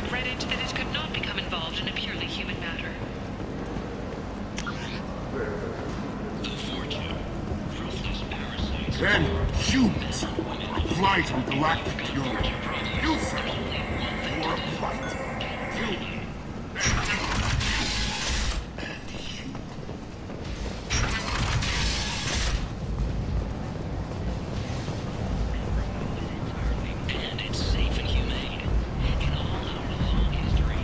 regretted that it could not become involved in a purely human matter. Then, humans, fly from galactic Europe. You, sir, you are a blight. You. And it's safe and humane. In all our long history,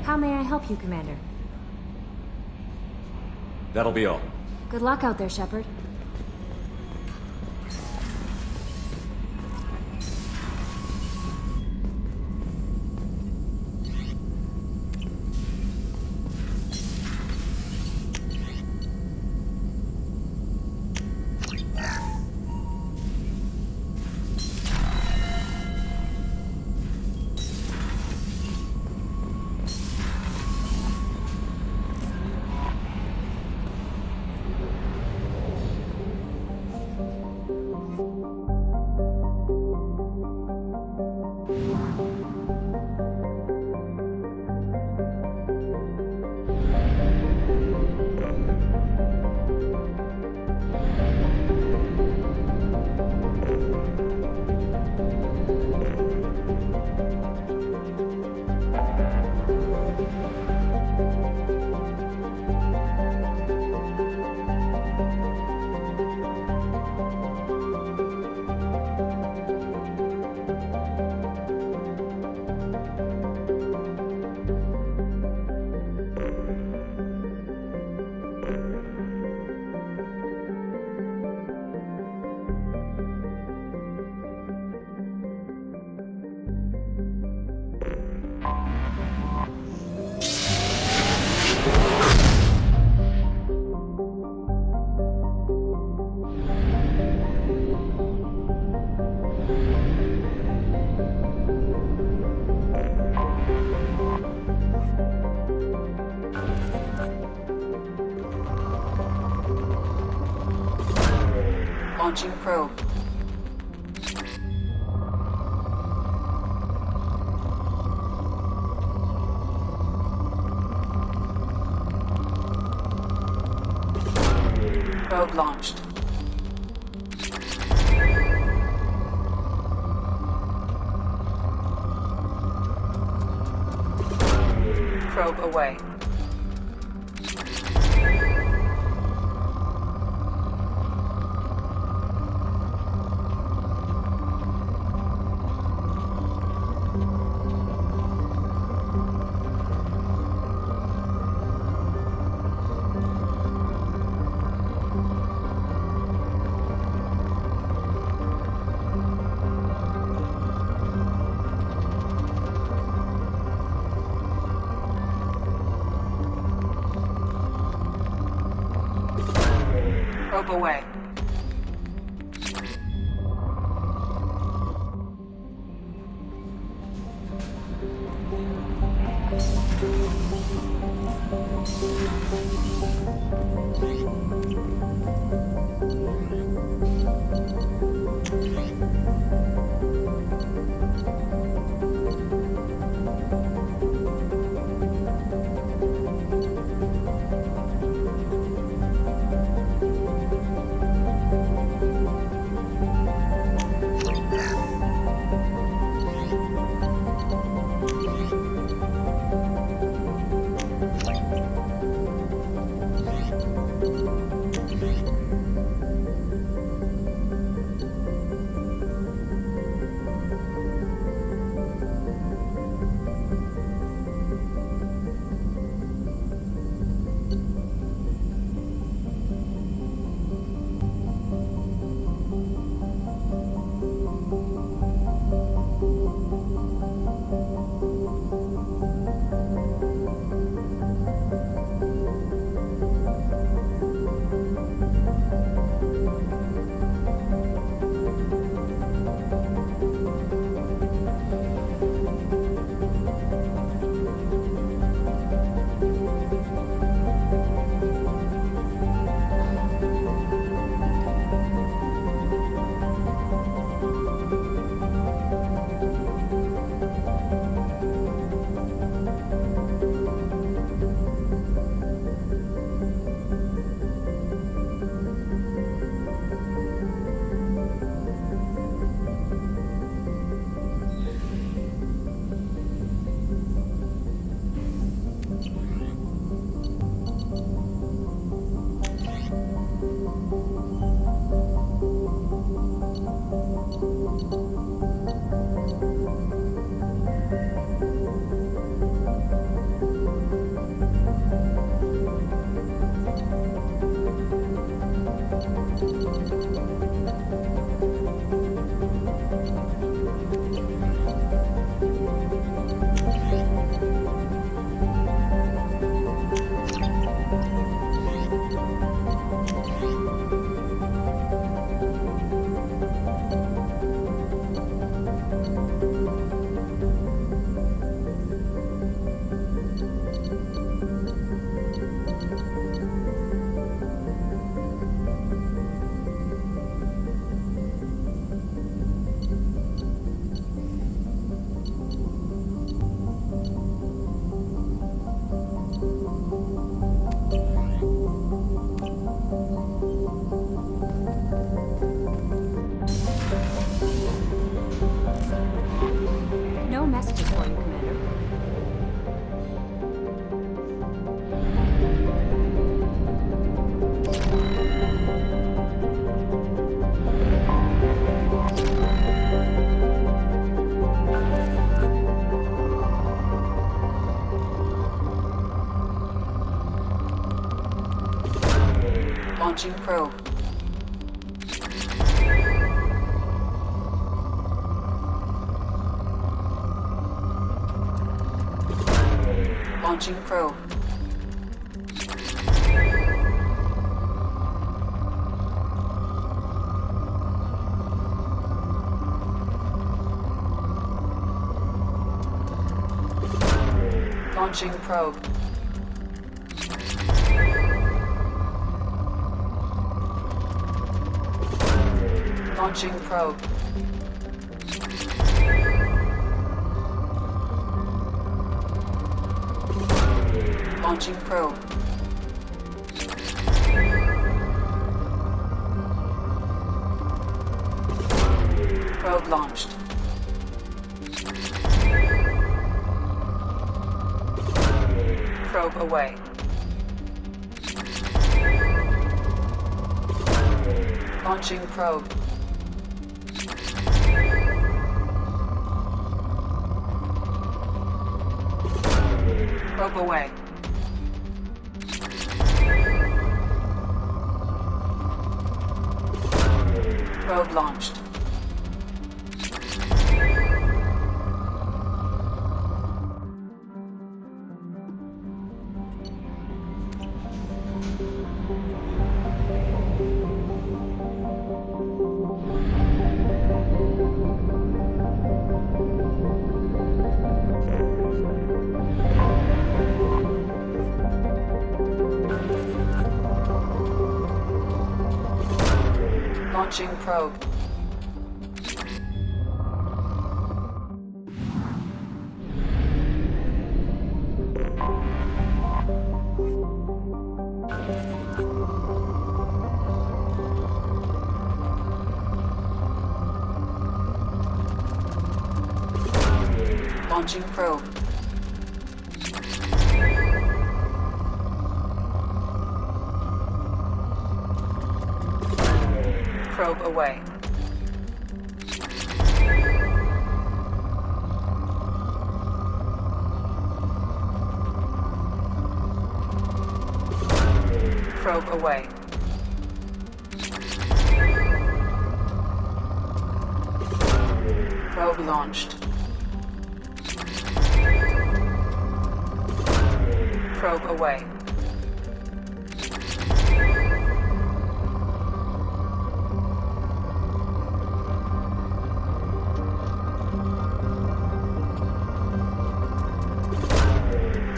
How may I help you, Commander? That'll be all. Good luck out there, Shepard. Launching probe. Probe launched. Probe away. Probe away. Launching probe. Launching probe. Launching probe. Launching probe. Launching probe. Probe launched. Probe away. Launching probe. Probe away. Probe launched. Launching probe. Launching probe. Probe away. Probe away. Probe launched. Probe away.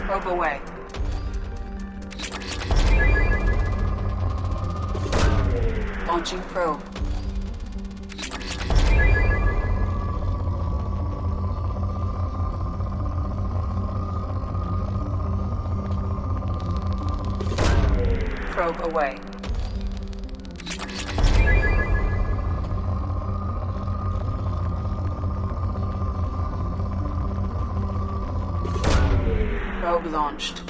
Probe away. Launching probe. Probe away. Probe launched.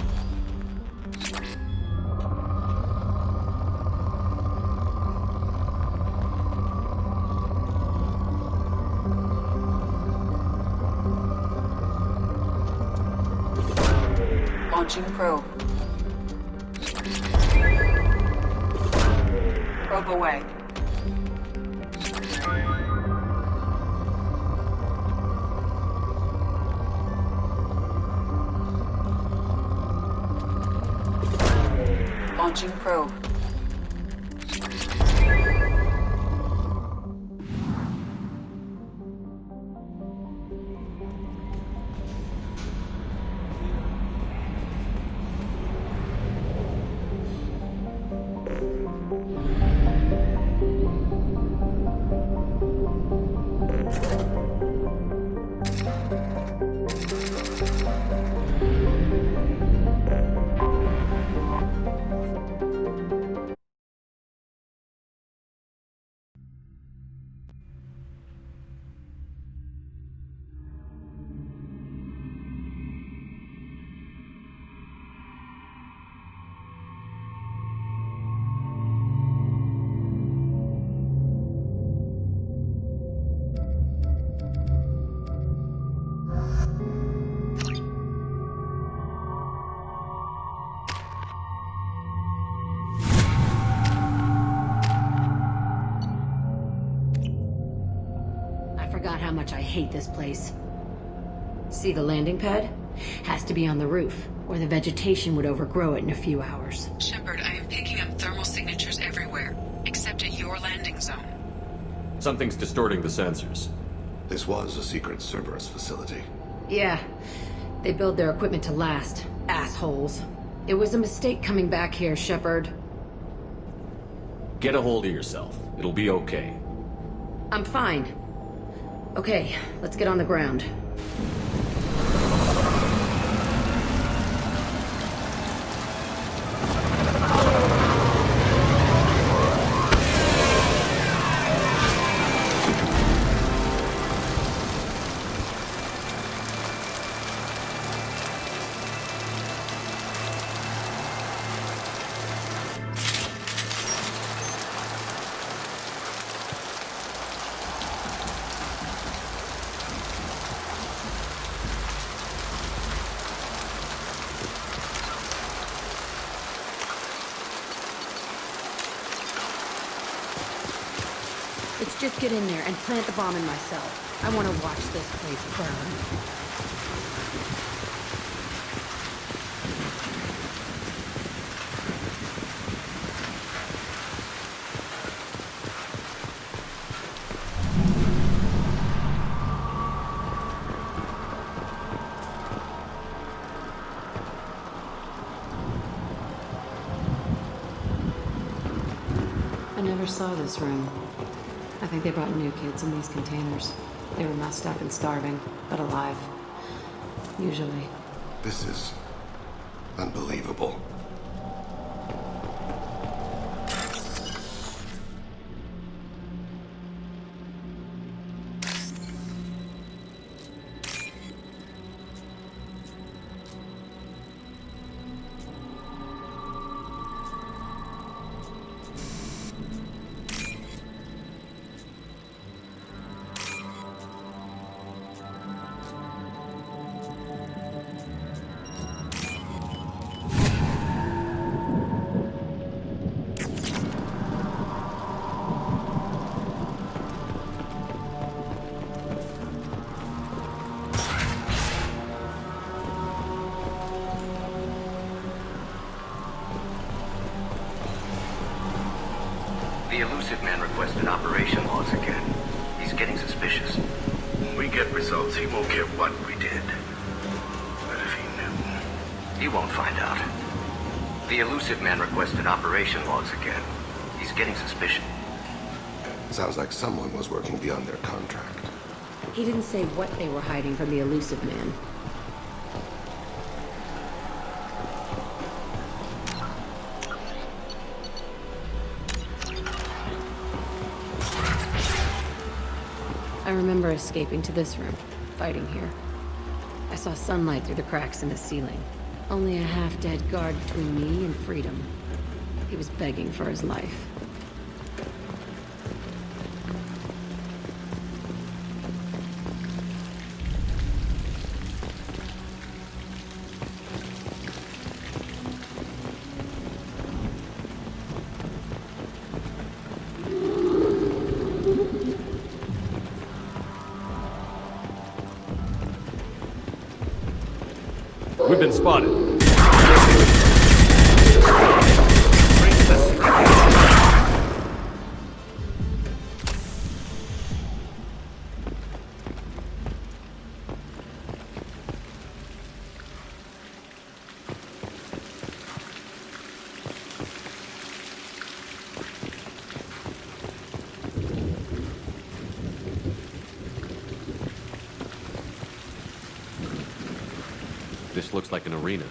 Launching probe. Probe away. Launching probe. forgot how much I hate this place. See the landing pad? Has to be on the roof, or the vegetation would overgrow it in a few hours. Shepard, I am picking up thermal signatures everywhere, except at your landing zone. Something's distorting the sensors. This was a secret Cerberus facility. Yeah, they build their equipment to last. Assholes. It was a mistake coming back here, Shepard. Get a hold of yourself. It'll be okay. I'm fine. Okay, let's get on the ground. Let's just get in there and plant the bomb in my cell. I want to watch this place burn. I never saw this room. I think they brought new kids in these containers. They were messed up and starving, but alive. Usually. This is unbelievable. The Elusive Man requested operation logs again. He's getting suspicious. We get results, he won't care what we did. But if he knew... You won't find out. The Elusive Man requested operation logs again. He's getting suspicious. Sounds like someone was working beyond their contract. He didn't say what they were hiding from the Elusive Man. I remember escaping to this room, fighting here. I saw sunlight through the cracks in the ceiling. Only a half-dead guard between me and freedom. He was begging for his life. We've been spotted. This looks like an arena.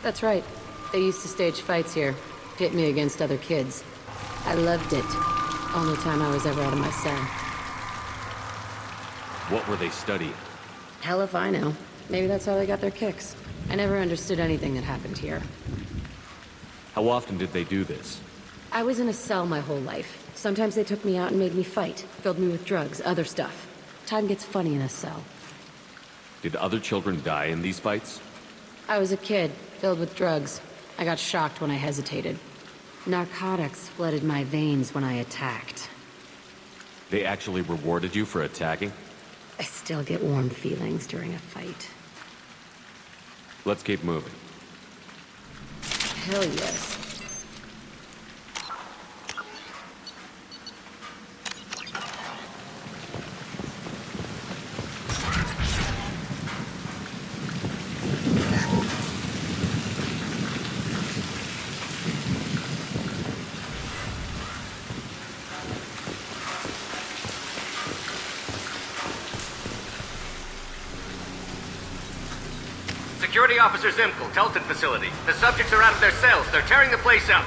That's right. They used to stage fights here, pit me against other kids. I loved it. Only time I was ever out of my cell. What were they studying? Hell if I know. Maybe that's how they got their kicks. I never understood anything that happened here. How often did they do this? I was in a cell my whole life. Sometimes they took me out and made me fight, filled me with drugs, other stuff. Time gets funny in a cell. Did other children die in these fights? I was a kid, filled with drugs. I got shocked when I hesitated. Narcotics flooded my veins when I attacked. They actually rewarded you for attacking? I still get warm feelings during a fight. Let's keep moving. Hell yes. Security Officer Zimkel, Telton facility. The subjects are out of their cells. They're tearing the place up.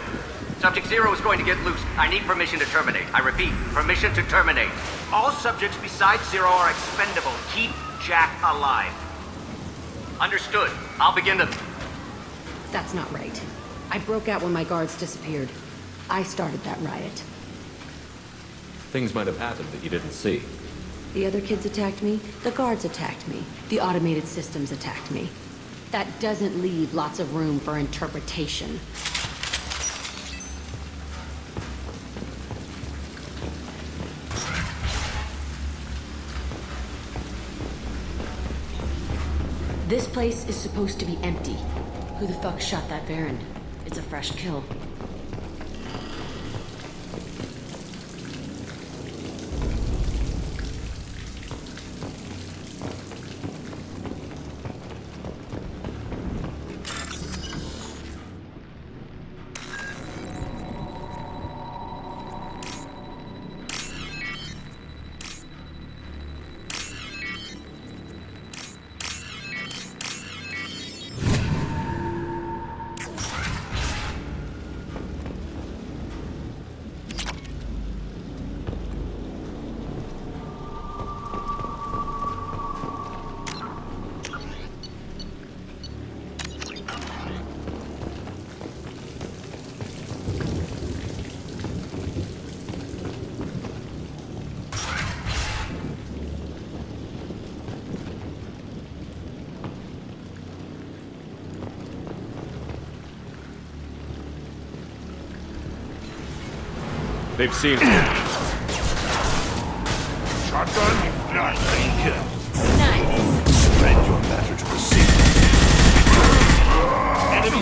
Subject Zero is going to get loose. I need permission to terminate. I repeat, permission to terminate. All subjects besides Zero are expendable. Keep Jack alive. Understood. I'll begin to... That's not right. I broke out when my guards disappeared. I started that riot. Things might have happened that you didn't see. The other kids attacked me, the guards attacked me, the automated systems attacked me. That doesn't leave lots of room for interpretation. This place is supposed to be empty. Who the fuck shot that Baron? It's a fresh kill. They've seen it. Shotgun? Nice. Nice! Spread your matter to proceed. Enemy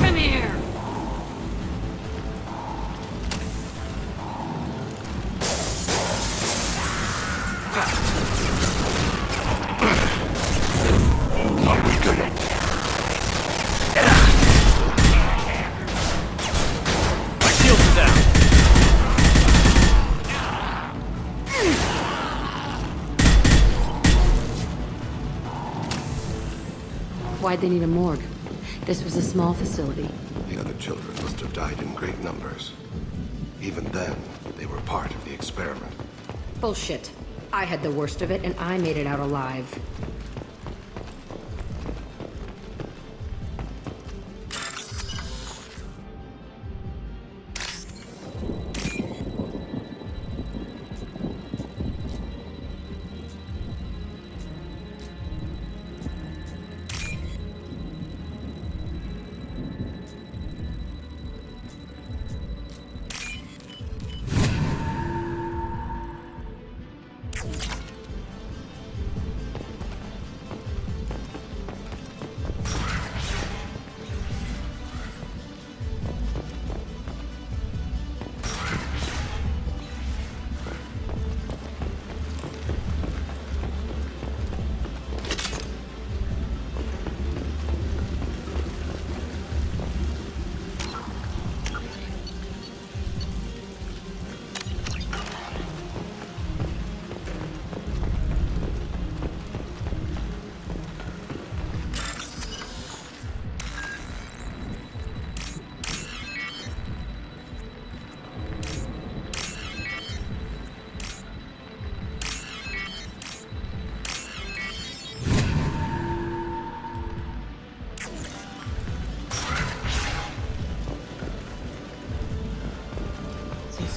Come here! Why'd they need a morgue? This was a small facility. The other children must have died in great numbers. Even then, they were part of the experiment. Bullshit. I had the worst of it, and I made it out alive.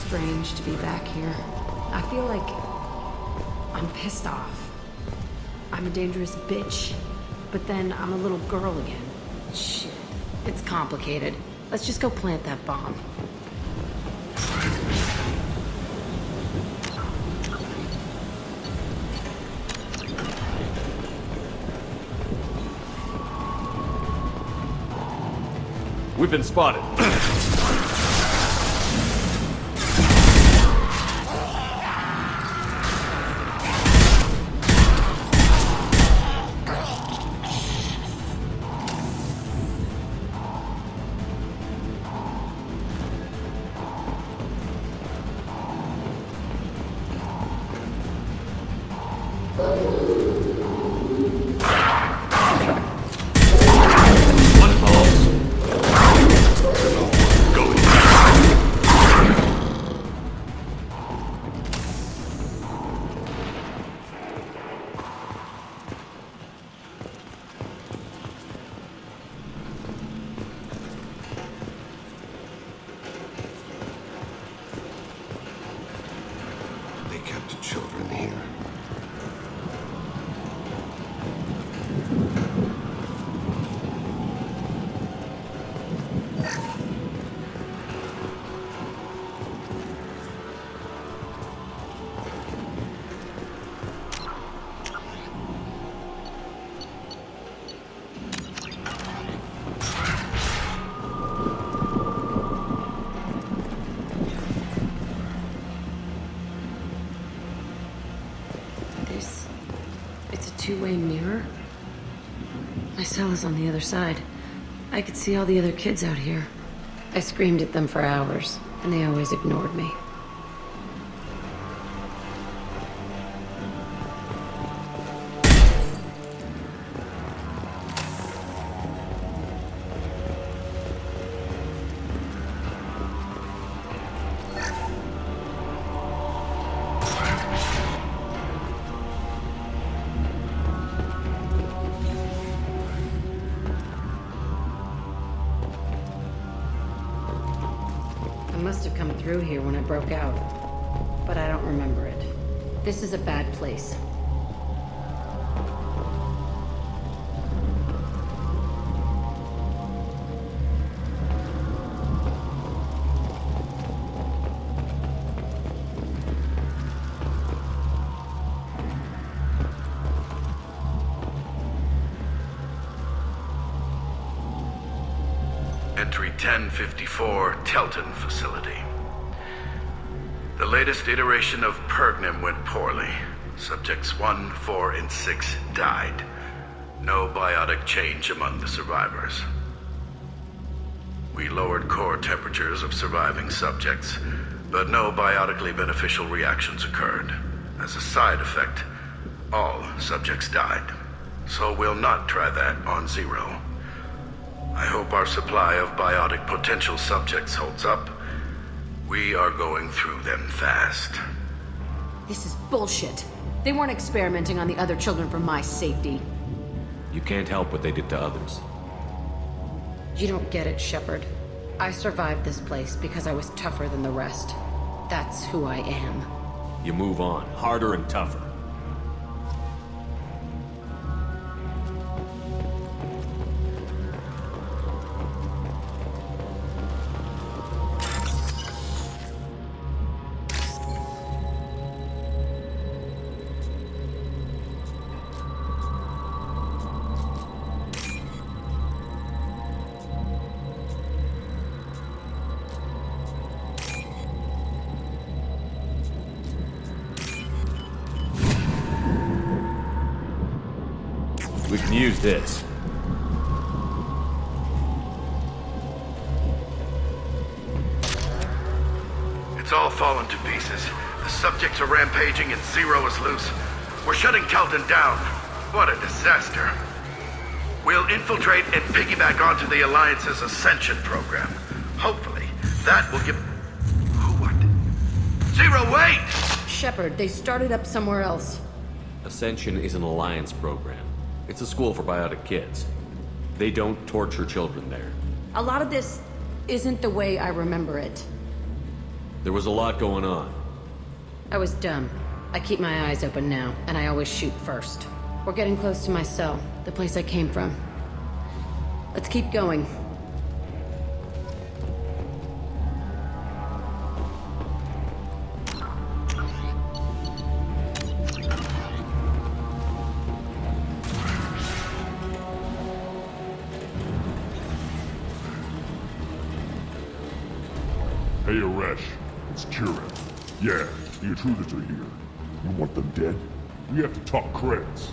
Strange to be back here. I feel like I'm pissed off. I'm a dangerous bitch. But then I'm a little girl again. Shit. It's complicated. Let's just go plant that bomb. We've been spotted. They kept children here. It's a two-way mirror? My cell is on the other side. I could see all the other kids out here. I screamed at them for hours, and they always ignored me. I must have come through here when I broke out, but I don't remember it. This is a bad place. Entry 1054, Telton facility. The latest iteration of Pergnim went poorly. Subjects 1, 4, and 6 died. No biotic change among the survivors. We lowered core temperatures of surviving subjects, but no biotically beneficial reactions occurred. As a side effect, all subjects died. So we'll not try that on Zero. I hope our supply of biotic potential subjects holds up. We are going through them fast. This is bullshit. They weren't experimenting on the other children for my safety. You can't help what they did to others. You don't get it, Shepard. I survived this place because I was tougher than the rest. That's who I am. You move on, harder and tougher. We can use this. It's all fallen to pieces. The subjects are rampaging and Zero is loose. We're shutting Telton down. What a disaster. We'll infiltrate and piggyback onto the Alliance's Ascension program. Hopefully, that will give... What? Zero, wait! Shepard, they started up somewhere else. Ascension is an Alliance program. It's a school for biotic kids. They don't torture children there. A lot of this isn't the way I remember it. There was a lot going on. I was dumb. I keep my eyes open now, and I always shoot first. We're getting close to my cell, the place I came from. Let's keep going. Hey, Aresh. It's Kira. Yeah, the intruders are here. You want them dead? We have to talk credits.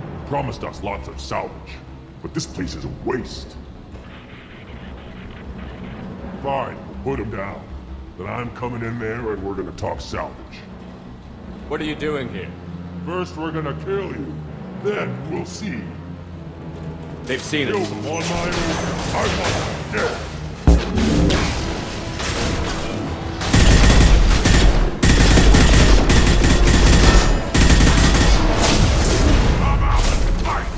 You promised us lots of salvage, but this place is a waste. Fine, put them down. Then I'm coming in there and we're gonna talk salvage. What are you doing here? First we're gonna kill you. Then we'll see. They've seen Kill us. them on my own. I want them dead. Come out and fight!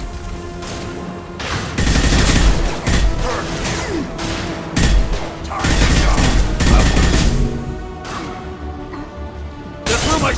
Time to go. That's where my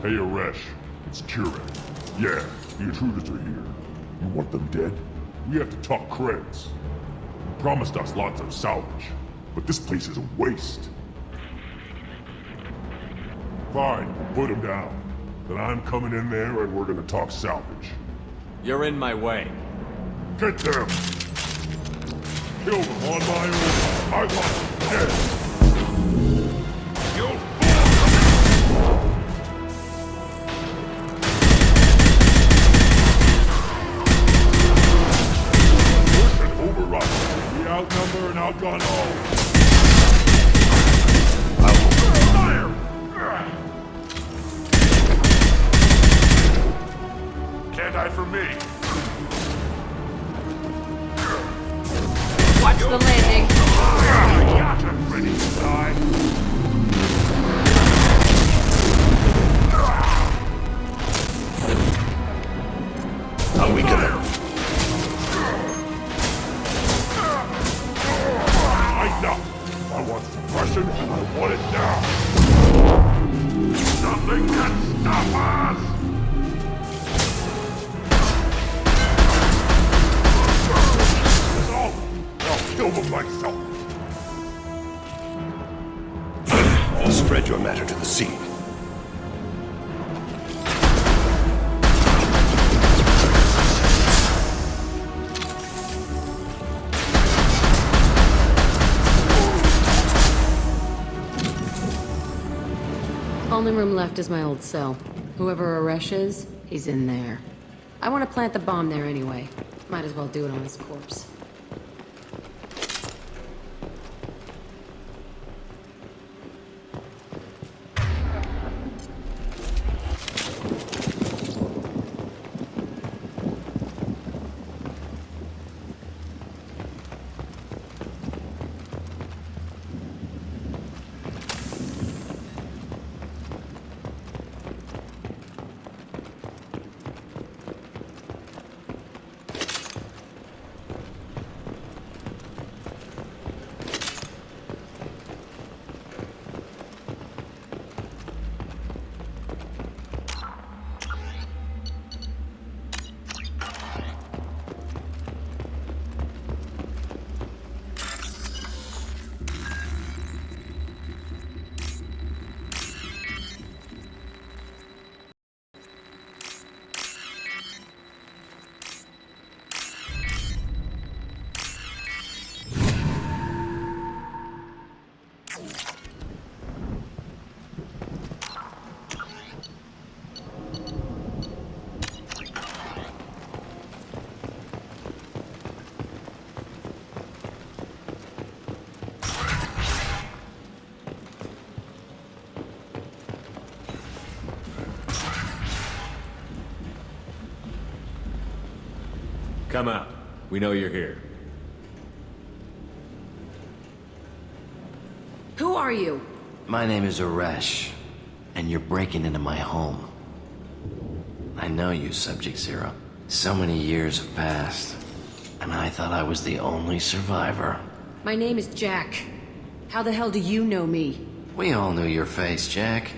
Hey, Aresh. It's Kira. Yeah, the intruders are here. You want them dead? We have to talk credits. You promised us lots of salvage, but this place is a waste. Fine, put them down. Then I'm coming in there and we're gonna talk salvage. You're in my way. Get them! Kill them on my own. I want them dead. You overrun. We outnumber and outgun all. I will fire! Can't hide from me. Watch the landing. I got him ready to die. How we gonna... Enough! I want suppression and I want it now. Nothing can stop us! It's over. I'll kill them myself. Spread your matter to the scene. Only room left is my old cell. Whoever Aresh is, he's in there. I want to plant the bomb there anyway. Might as well do it on his corpse. come out. We know you're here. Who are you? My name is Aresh, and you're breaking into my home. I know you, Subject-Zero. So many years have passed, and I thought I was the only survivor. My name is Jack. How the hell do you know me? We all knew your face, Jack.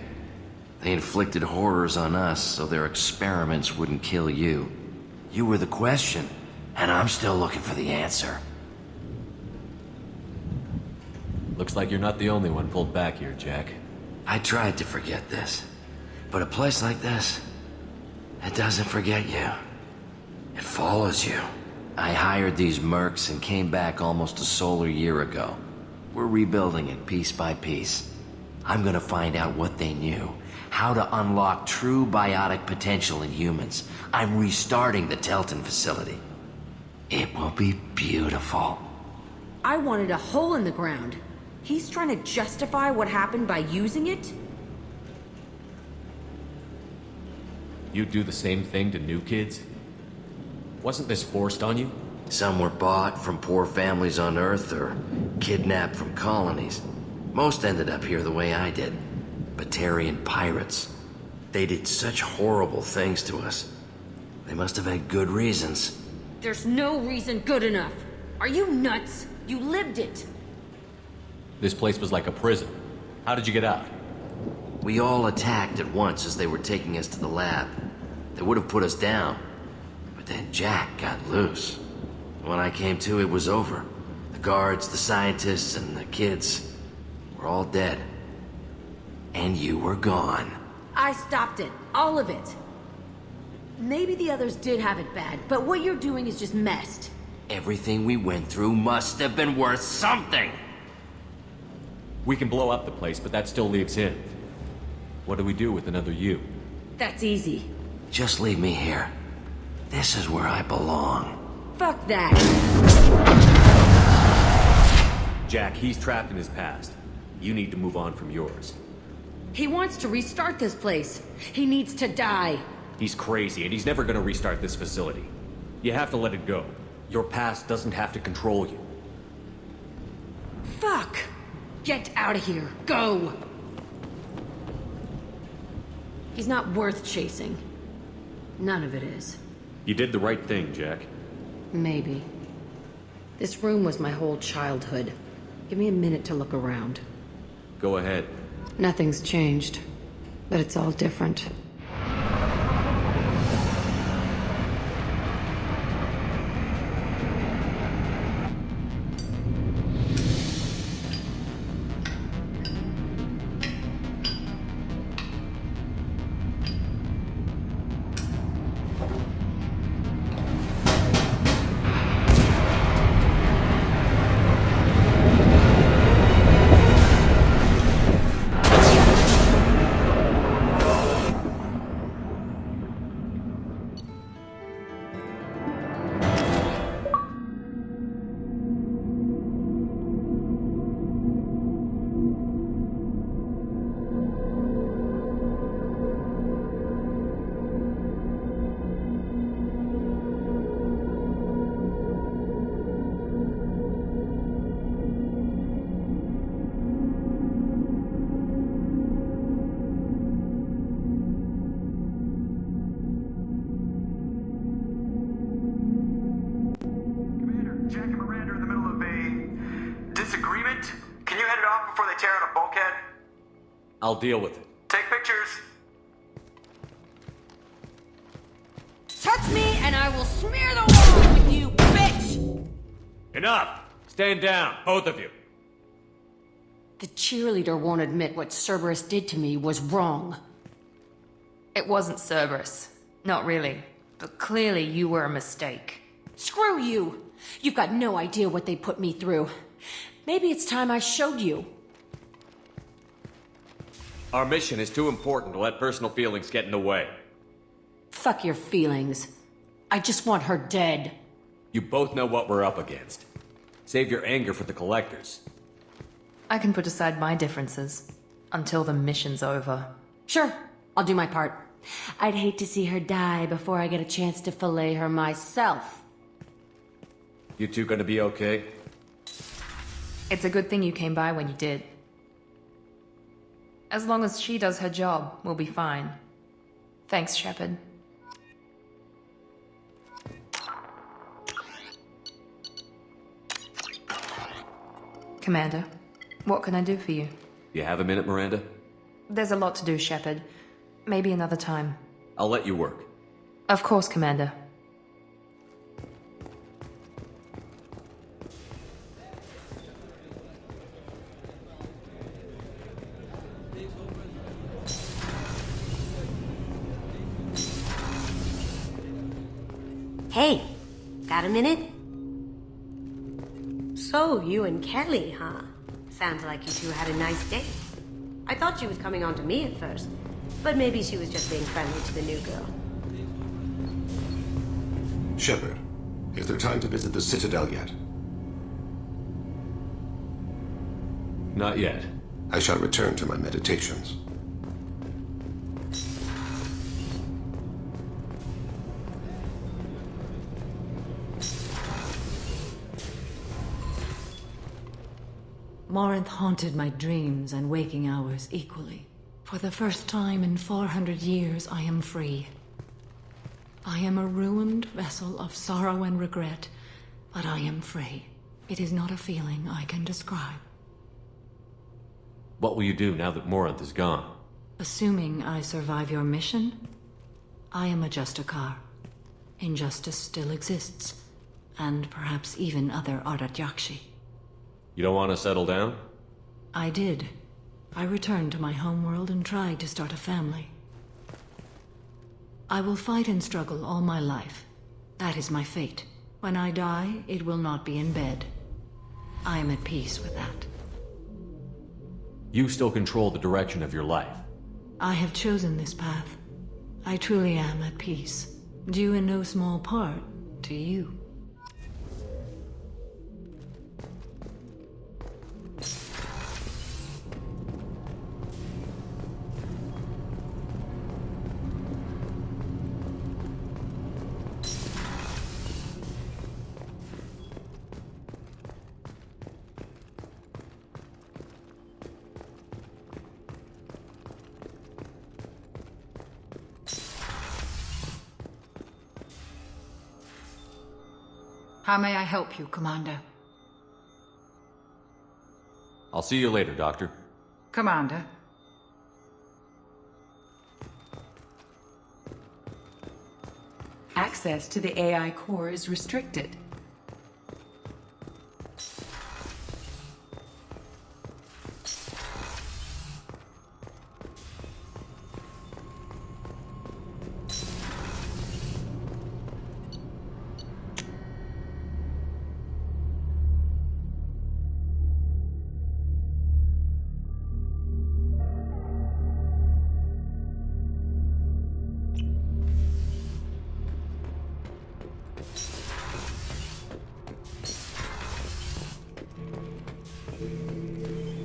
They inflicted horrors on us so their experiments wouldn't kill you. You were the question, and I'm still looking for the answer. Looks like you're not the only one pulled back here, Jack. I tried to forget this, but a place like this, it doesn't forget you. It follows you. I hired these mercs and came back almost a solar year ago. We're rebuilding it piece by piece. I'm gonna find out what they knew, how to unlock true biotic potential in humans. I'm restarting the Telton facility. It will be beautiful. I wanted a hole in the ground. He's trying to justify what happened by using it? You do the same thing to new kids? Wasn't this forced on you? Some were bought from poor families on Earth or kidnapped from colonies. Most ended up here the way I did. Batarian pirates. They did such horrible things to us. They must have had good reasons. There's no reason good enough. Are you nuts? You lived it. This place was like a prison. How did you get out? We all attacked at once as they were taking us to the lab. They would have put us down. But then Jack got loose. When I came to, it was over. The guards, the scientists, and the kids were all dead. And you were gone. I stopped it. All of it. Maybe the others did have it bad, but what you're doing is just messed. Everything we went through must have been worth something! We can blow up the place, but that still leaves him. What do we do with another you? That's easy. Just leave me here. This is where I belong. Fuck that. Jack, he's trapped in his past. You need to move on from yours. He wants to restart this place. He needs to die. He's crazy, and he's never gonna restart this facility. You have to let it go. Your past doesn't have to control you. Fuck! Get out of here. Go! He's not worth chasing. None of it is. You did the right thing, Jack. Maybe. This room was my whole childhood. Give me a minute to look around. Go ahead. Nothing's changed, but it's all different. Jack and Miranda are in the middle of a disagreement. Can you head it off before they tear out a bulkhead? I'll deal with it. Take pictures. Touch me and I will smear the walls with you, bitch! Enough! Stand down, both of you. The cheerleader won't admit what Cerberus did to me was wrong. It wasn't Cerberus. Not really. But clearly you were a mistake. Screw you! You've got no idea what they put me through. Maybe it's time I showed you. Our mission is too important to let personal feelings get in the way. Fuck your feelings. I just want her dead. You both know what we're up against. Save your anger for the collectors. I can put aside my differences until the mission's over. Sure, I'll do my part. I'd hate to see her die before I get a chance to fillet her myself. You two gonna be okay? It's a good thing you came by when you did. As long as she does her job, we'll be fine. Thanks, Shepard. Commander, what can I do for you? You have a minute, Miranda? There's a lot to do, Shepard. Maybe another time. I'll let you work. Of course, Commander. Hey, got a minute? So, you and Kelly, huh? Sounds like you two had a nice date. I thought she was coming on to me at first, but maybe she was just being friendly to the new girl. Shepard, is there time to visit the Citadel yet? Not yet. I shall return to my meditations. Morinth haunted my dreams and waking hours equally. For the first time in 400 years, I am free. I am a ruined vessel of sorrow and regret, but I am free. It is not a feeling I can describe. What will you do now that Morinth is gone? Assuming I survive your mission, I am a Justicar. Injustice still exists, and perhaps even other Ardat Yakshi. You don't want to settle down? I did. I returned to my homeworld and tried to start a family. I will fight and struggle all my life. That is my fate. When I die, it will not be in bed. I am at peace with that. You still control the direction of your life. I have chosen this path. I truly am at peace. Due in no small part to you. How may I help you, Commander? I'll see you later, Doctor. Commander. Access to the AI core is restricted.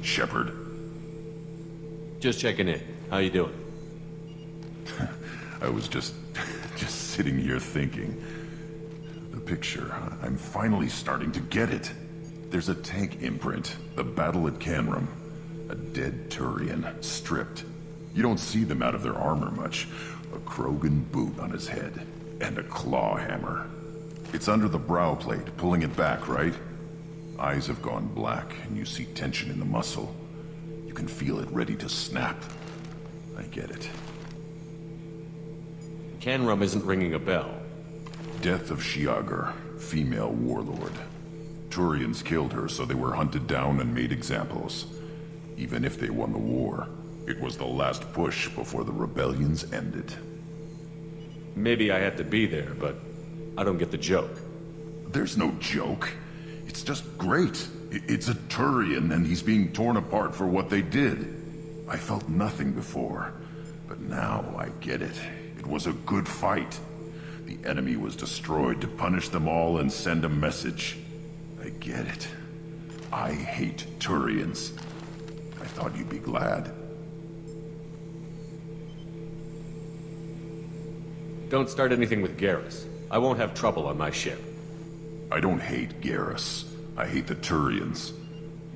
Shepard. Just checking in. How you doing? I was just sitting here thinking. The picture, I'm finally starting to get it. There's a tank imprint, the battle at Canrum. A dead Turian, stripped. You don't see them out of their armor much. A Krogan boot on his head, and a claw hammer. It's under the brow plate, pulling it back, right? Eyes have gone black, and you see tension in the muscle. You can feel it ready to snap. I get it. Canrum isn't ringing a bell. Death of Shiagar, female warlord. Turians killed her, so they were hunted down and made examples. Even if they won the war, it was the last push before the rebellions ended. Maybe I had to be there, but I don't get the joke. There's no joke. It's just great. It's a Turian, and he's being torn apart for what they did. I felt nothing before, but now I get it. It was a good fight. The enemy was destroyed to punish them all and send a message. I get it. I hate Turians. I thought you'd be glad. Don't start anything with Garrus. I won't have trouble on my ship. I don't hate Garrus. I hate the Turians.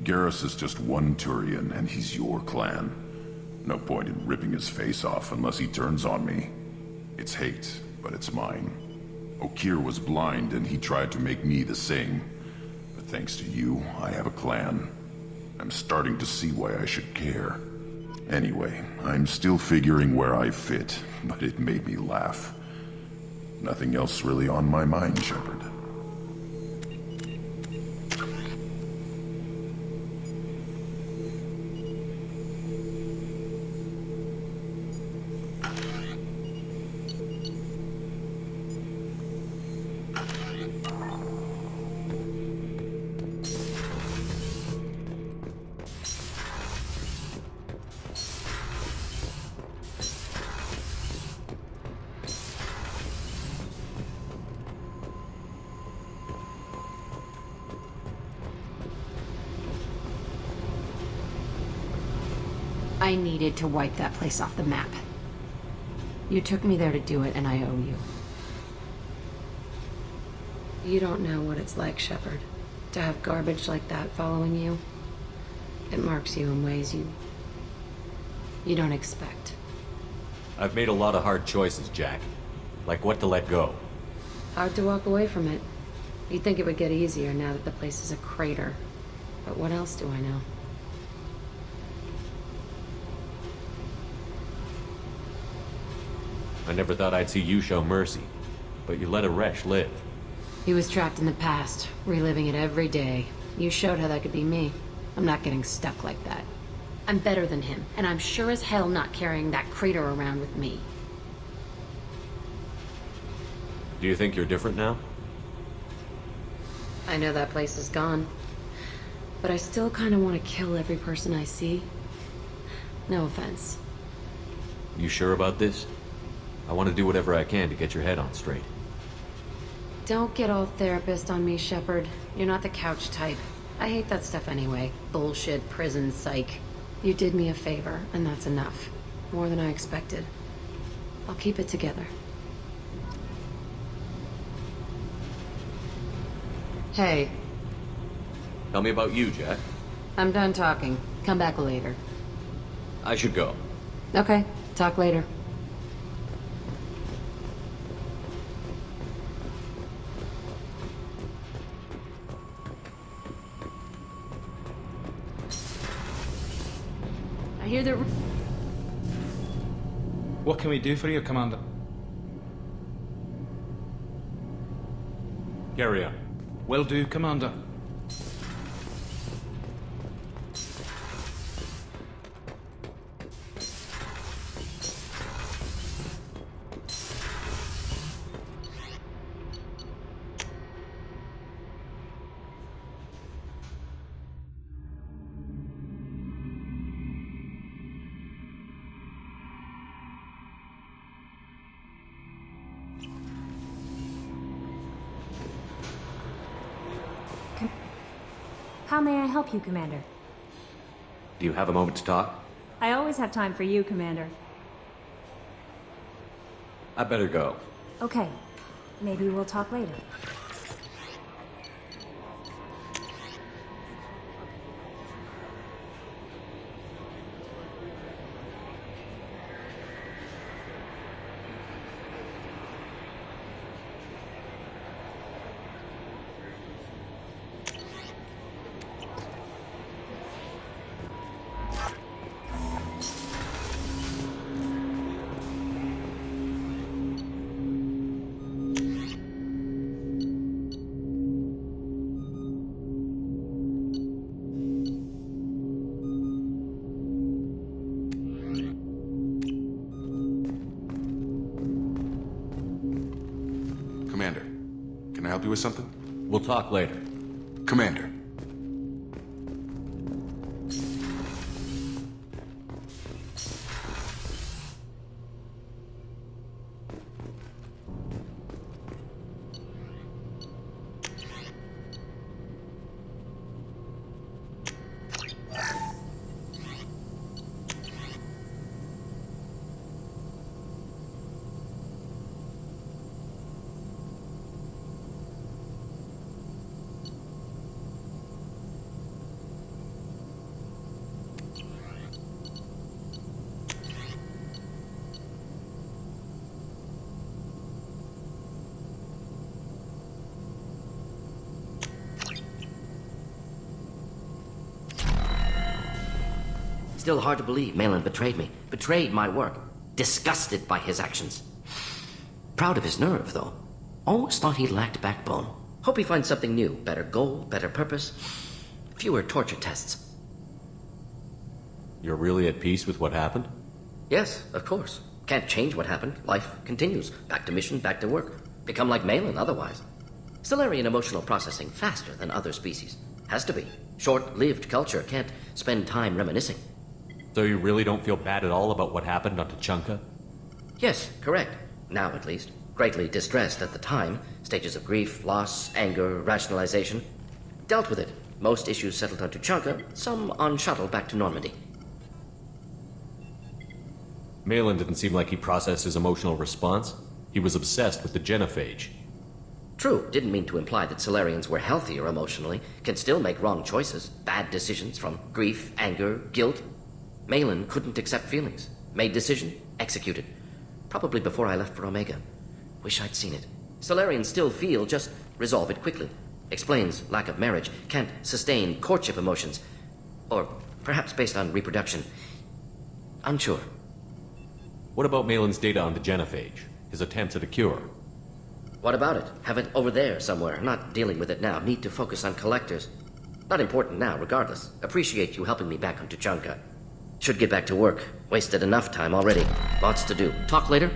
Garrus is just one Turian, and he's your clan. No point in ripping his face off unless he turns on me. It's hate, but it's mine. Okeer was blind, and he tried to make me the same. But thanks to you, I have a clan. I'm starting to see why I should care. Anyway, I'm still figuring where I fit, but it made me laugh. Nothing else really on my mind, Shepard. I needed to wipe that place off the map. You took me there to do it, and I owe you. You don't know what it's like, Shepard, to have garbage like that following you. It marks you in ways you don't expect. I've made a lot of hard choices, Jack. Like what to let go. Hard to walk away from it. You'd think it would get easier now that the place is a crater. But what else do I know? I never thought I'd see you show mercy, but you let Aresh live. He was trapped in the past, reliving it every day. You showed how that could be me. I'm not getting stuck like that. I'm better than him, and I'm sure as hell not carrying that crater around with me. Do you think you're different now? I know that place is gone, but I still kind of want to kill every person I see. No offense. You sure about this? I want to do whatever I can to get your head on straight. Don't get all therapist on me, Shepard. You're not the couch type. I hate that stuff anyway. Bullshit, prison, psych. You did me a favor, and that's enough. More than I expected. I'll keep it together. Hey. Tell me about you, Jack. I'm done talking. Come back later. I should go. Okay, talk later. I hear that... What can we do for you, Commander? Carry on. Will do, Commander. How may I help you, Commander? Do you have a moment to talk? I always have time for you, Commander. I better go. Okay. Maybe we'll talk later. Commander, can I help you with something? We'll talk later. Commander. Still hard to believe Malin betrayed me. Betrayed my work. Disgusted by his actions. Proud of his nerve, though. Always thought he lacked backbone. Hope he finds something new. Better goal, better purpose. Fewer torture tests. You're really at peace with what happened? Yes, of course. Can't change what happened. Life continues. Back to mission, back to work. Become like Malin otherwise. Stellarian emotional processing faster than other species. Has to be. Short-lived culture can't spend time reminiscing. So you really don't feel bad at all about what happened on Tuchanka? Yes, correct. Now at least. Greatly distressed at the time. Stages of grief, loss, anger, rationalization. Dealt with it. Most issues settled on Tuchanka, some on shuttle back to Normandy. Malin didn't seem like he processed his emotional response. He was obsessed with the genophage. True, didn't mean to imply that Solarians were healthier emotionally, can still make wrong choices, bad decisions from grief, anger, guilt. Malin couldn't accept feelings. Made decision, executed. Probably before I left for Omega. Wish I'd seen it. Solarians still feel, just resolve it quickly. Explains lack of marriage, can't sustain courtship emotions. Or perhaps based on reproduction. Unsure. What about Malin's data on the genophage? His attempts at a cure? What about it? Have it over there somewhere. Not dealing with it now. Need to focus on collectors. Not important now, regardless. Appreciate you helping me back on Tuchanka. Should get back to work. Wasted enough time already. Lots to do. Talk later?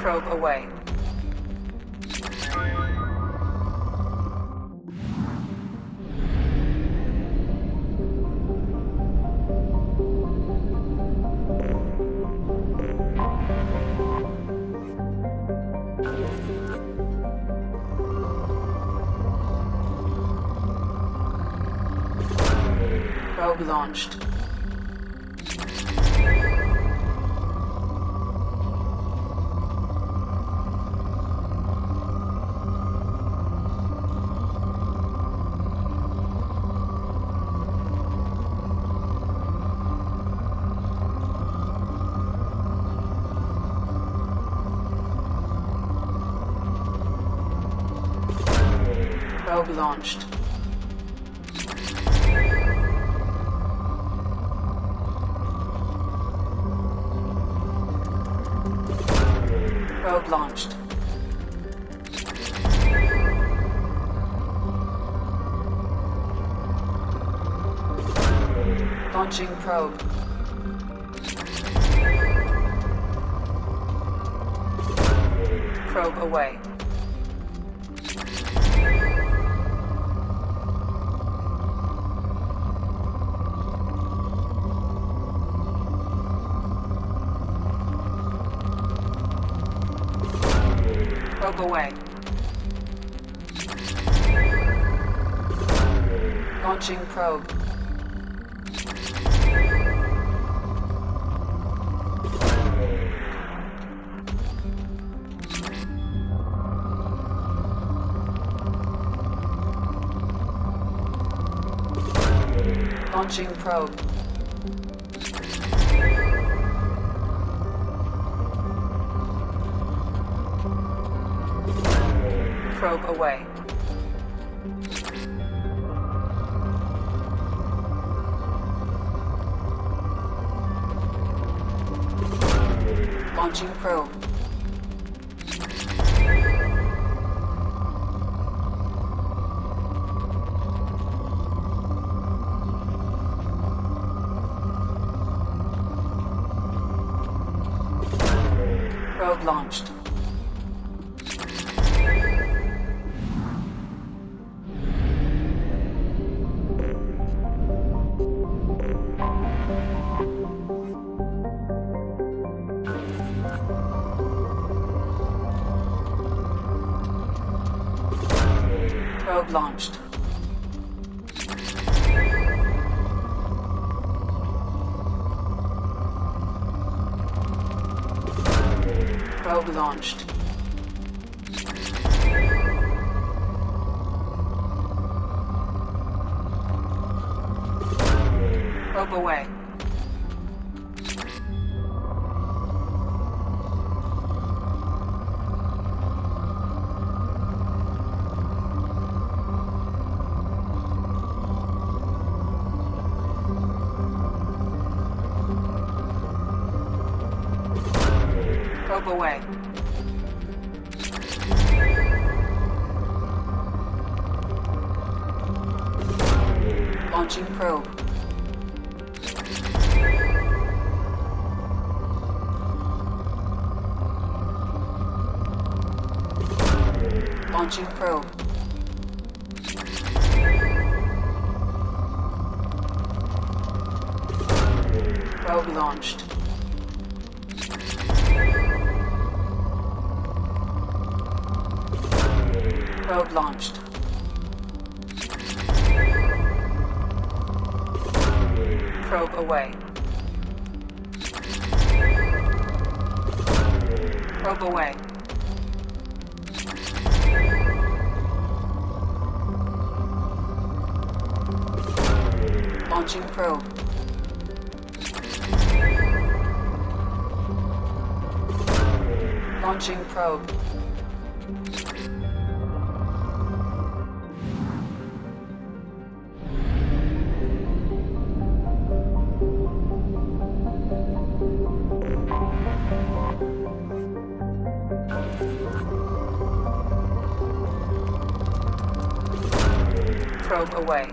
Probe away. Probe launched. Probe launched. Probe launched. Launching probe. Probe away. Probe away. Launching probe. Launching probe. Probe away. Launching probe. Probe launched. Probe launched. Probe launched. Probe away. Probe away. Launching probe. Launching probe. Probe launched. Probe launched. Probe away. Probe away. Launching probe. Launching probe. Probe away.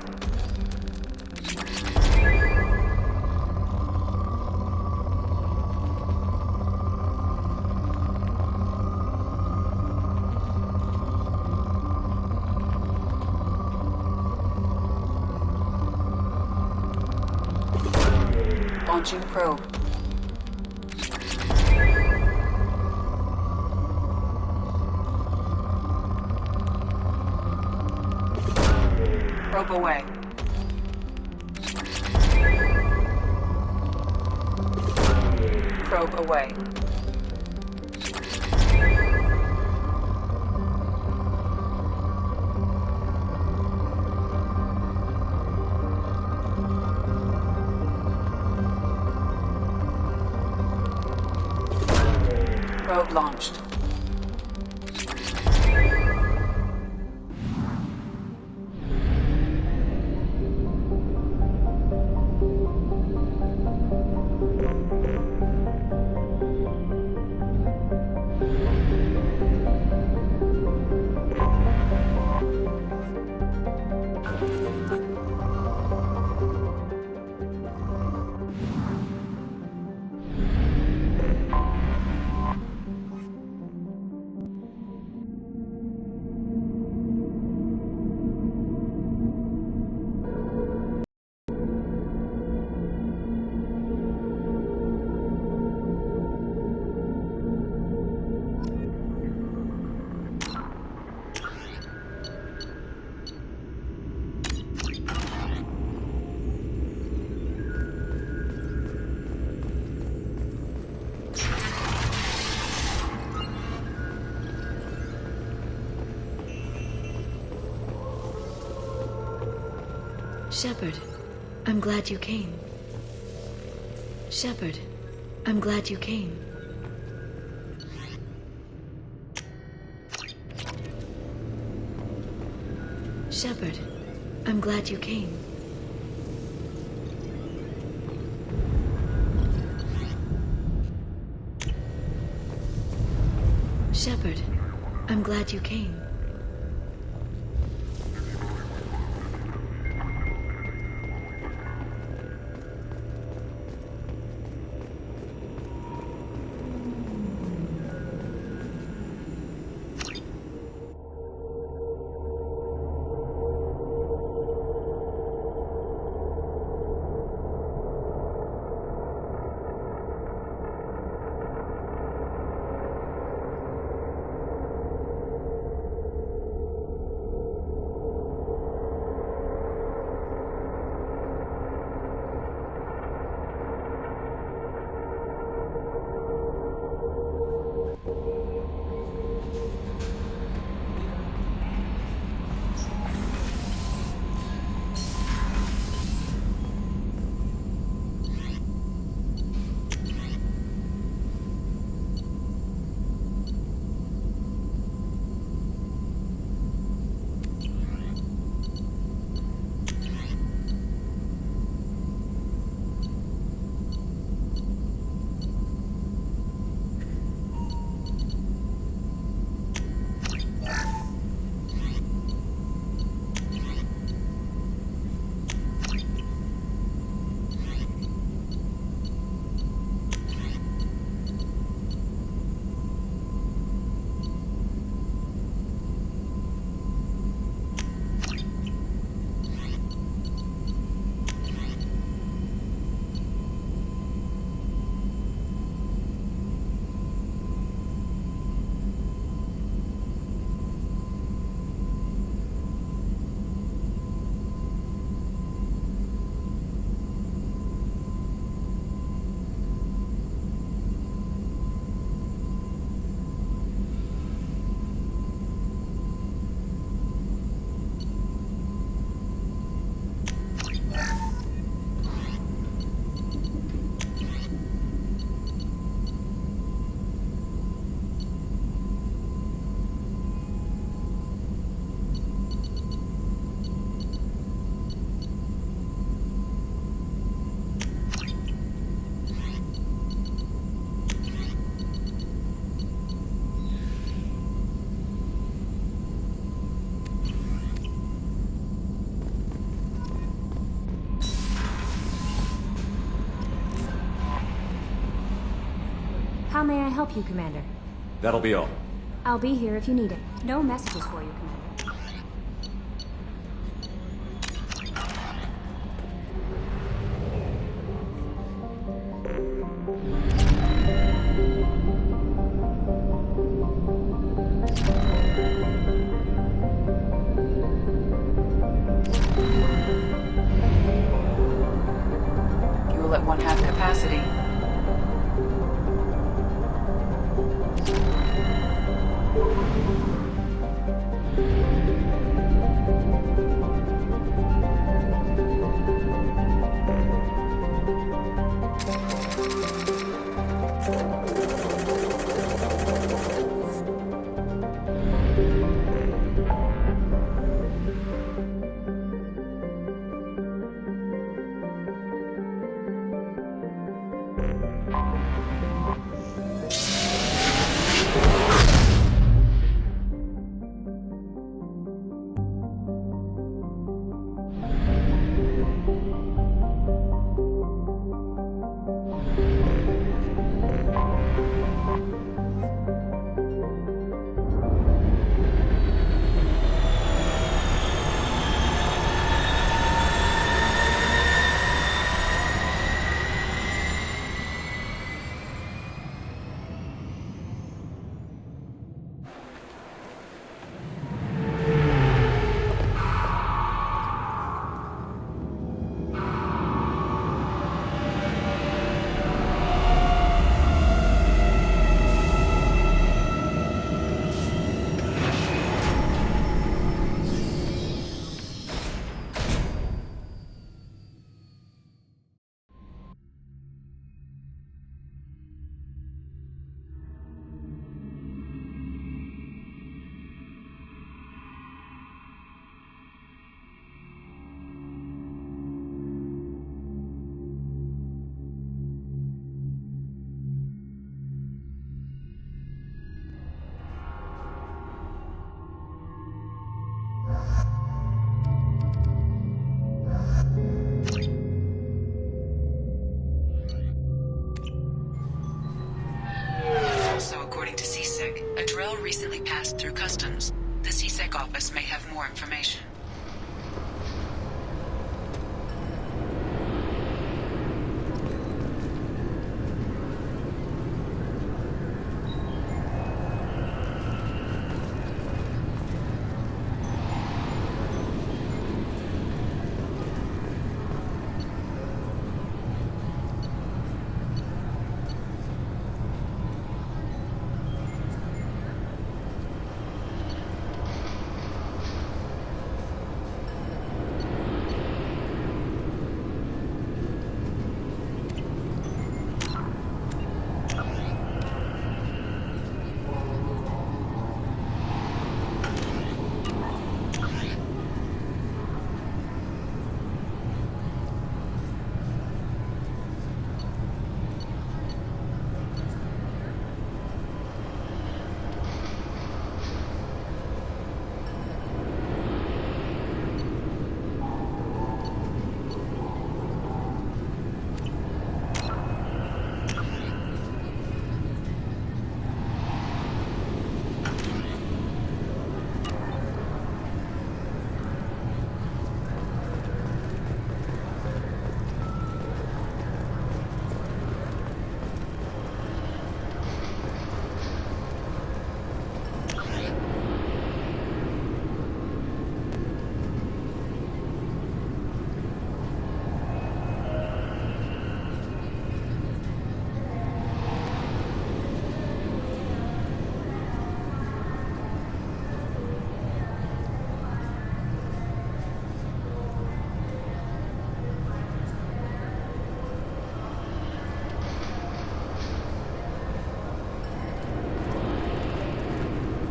Launching probe. Probe away. Probe away. Probe launched. Shepard, I'm glad you came. Shepard, I'm glad you came. Shepard, I'm glad you came. Shepard, I'm glad you came. How may I help you, Commander? That'll be all. I'll be here if you need it. No messages for you, Commander. Fuel at 1/2 capacity. Customs. The CSEC office may have more information.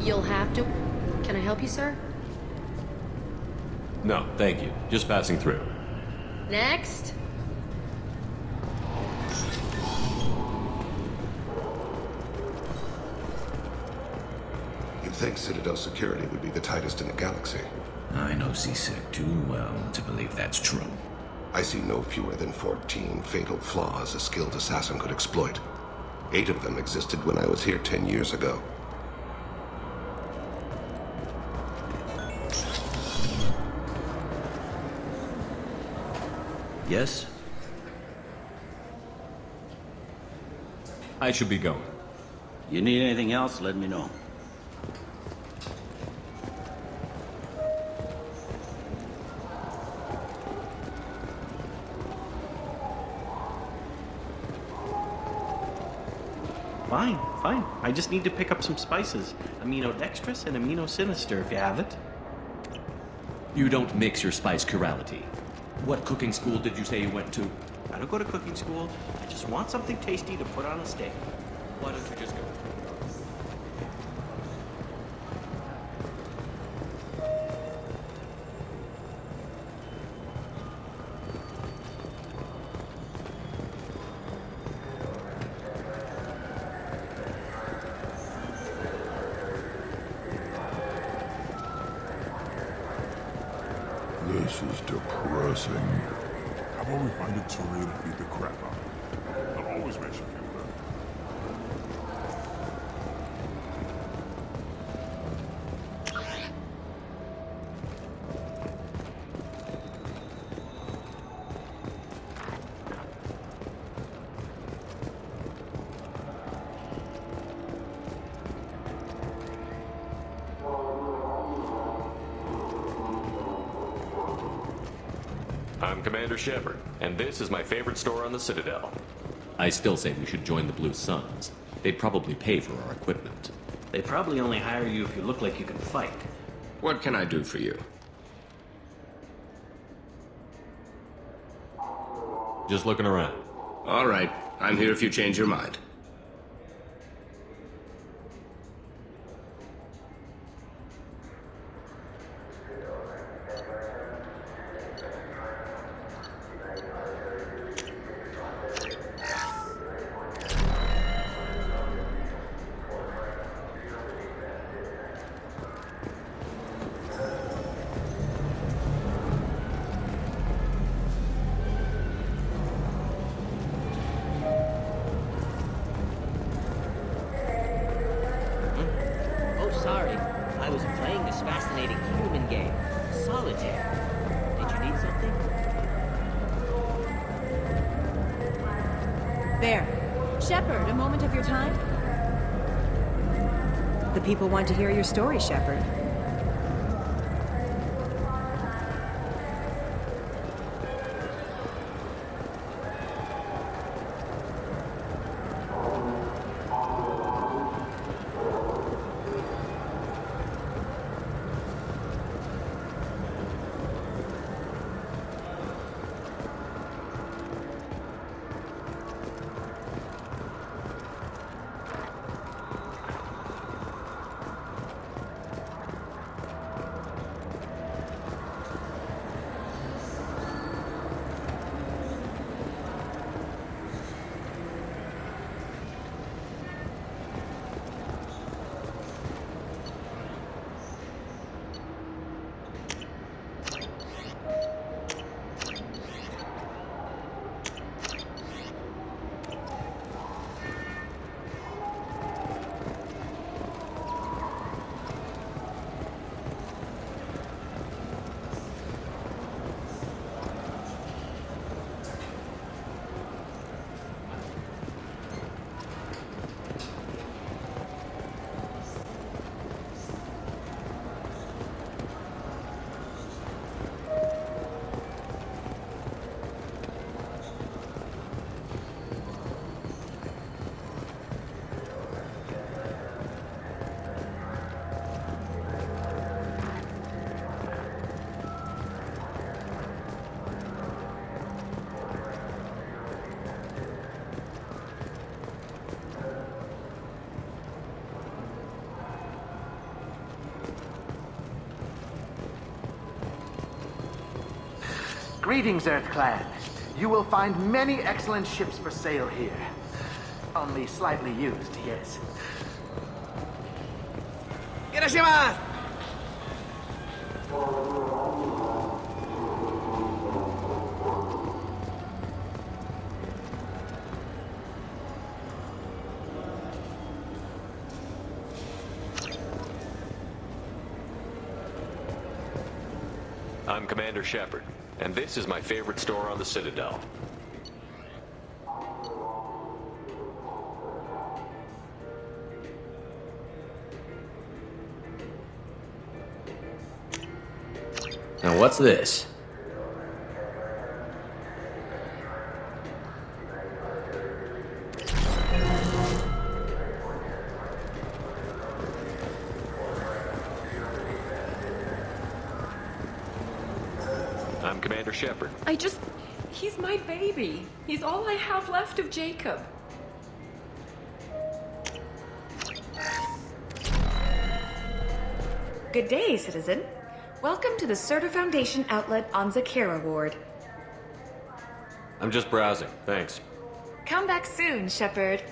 You'll have to. Can I help you, sir? No, thank you. Just passing through. Next. You'd think Citadel security would be the tightest in the galaxy. I know CSEC too well to believe that's true. I see no fewer than 14 fatal flaws a skilled assassin could exploit. 8 of them existed when I was here 10 years ago. Yes? I should be going. You need anything else, let me know. Fine. I just need to pick up some spices. Aminodextrous and aminosinister, if you have it. You don't mix your spice chirality. What cooking school did you say you went to? I don't go to cooking school. I just want something tasty to put on a steak. Why don't you just go? This is depressing. How about we find a Turian and beat the crap out of him? That always makes you feel better. I'm Commander Shepard, and this is my favorite store on the Citadel. I still say we should join the Blue Suns. They'd probably pay for our equipment. They probably only hire you if you look like you can fight. What can I do for you? Just looking around. All right. I'm here if you change your mind. There. Shepard, a moment of your time? The people want to hear your story, Shepard. Greetings, EarthClan. You will find many excellent ships for sale here. Only slightly used, yes. Irashimasu! I'm Commander Shepard, and this is my favorite store on the Citadel. Now what's this? I'm Commander Shepard. He's my baby. He's all I have left of Jacob. Good day, citizen. Welcome to the Surtur Foundation outlet on Zakera Ward. I'm just browsing, thanks. Come back soon, Shepard.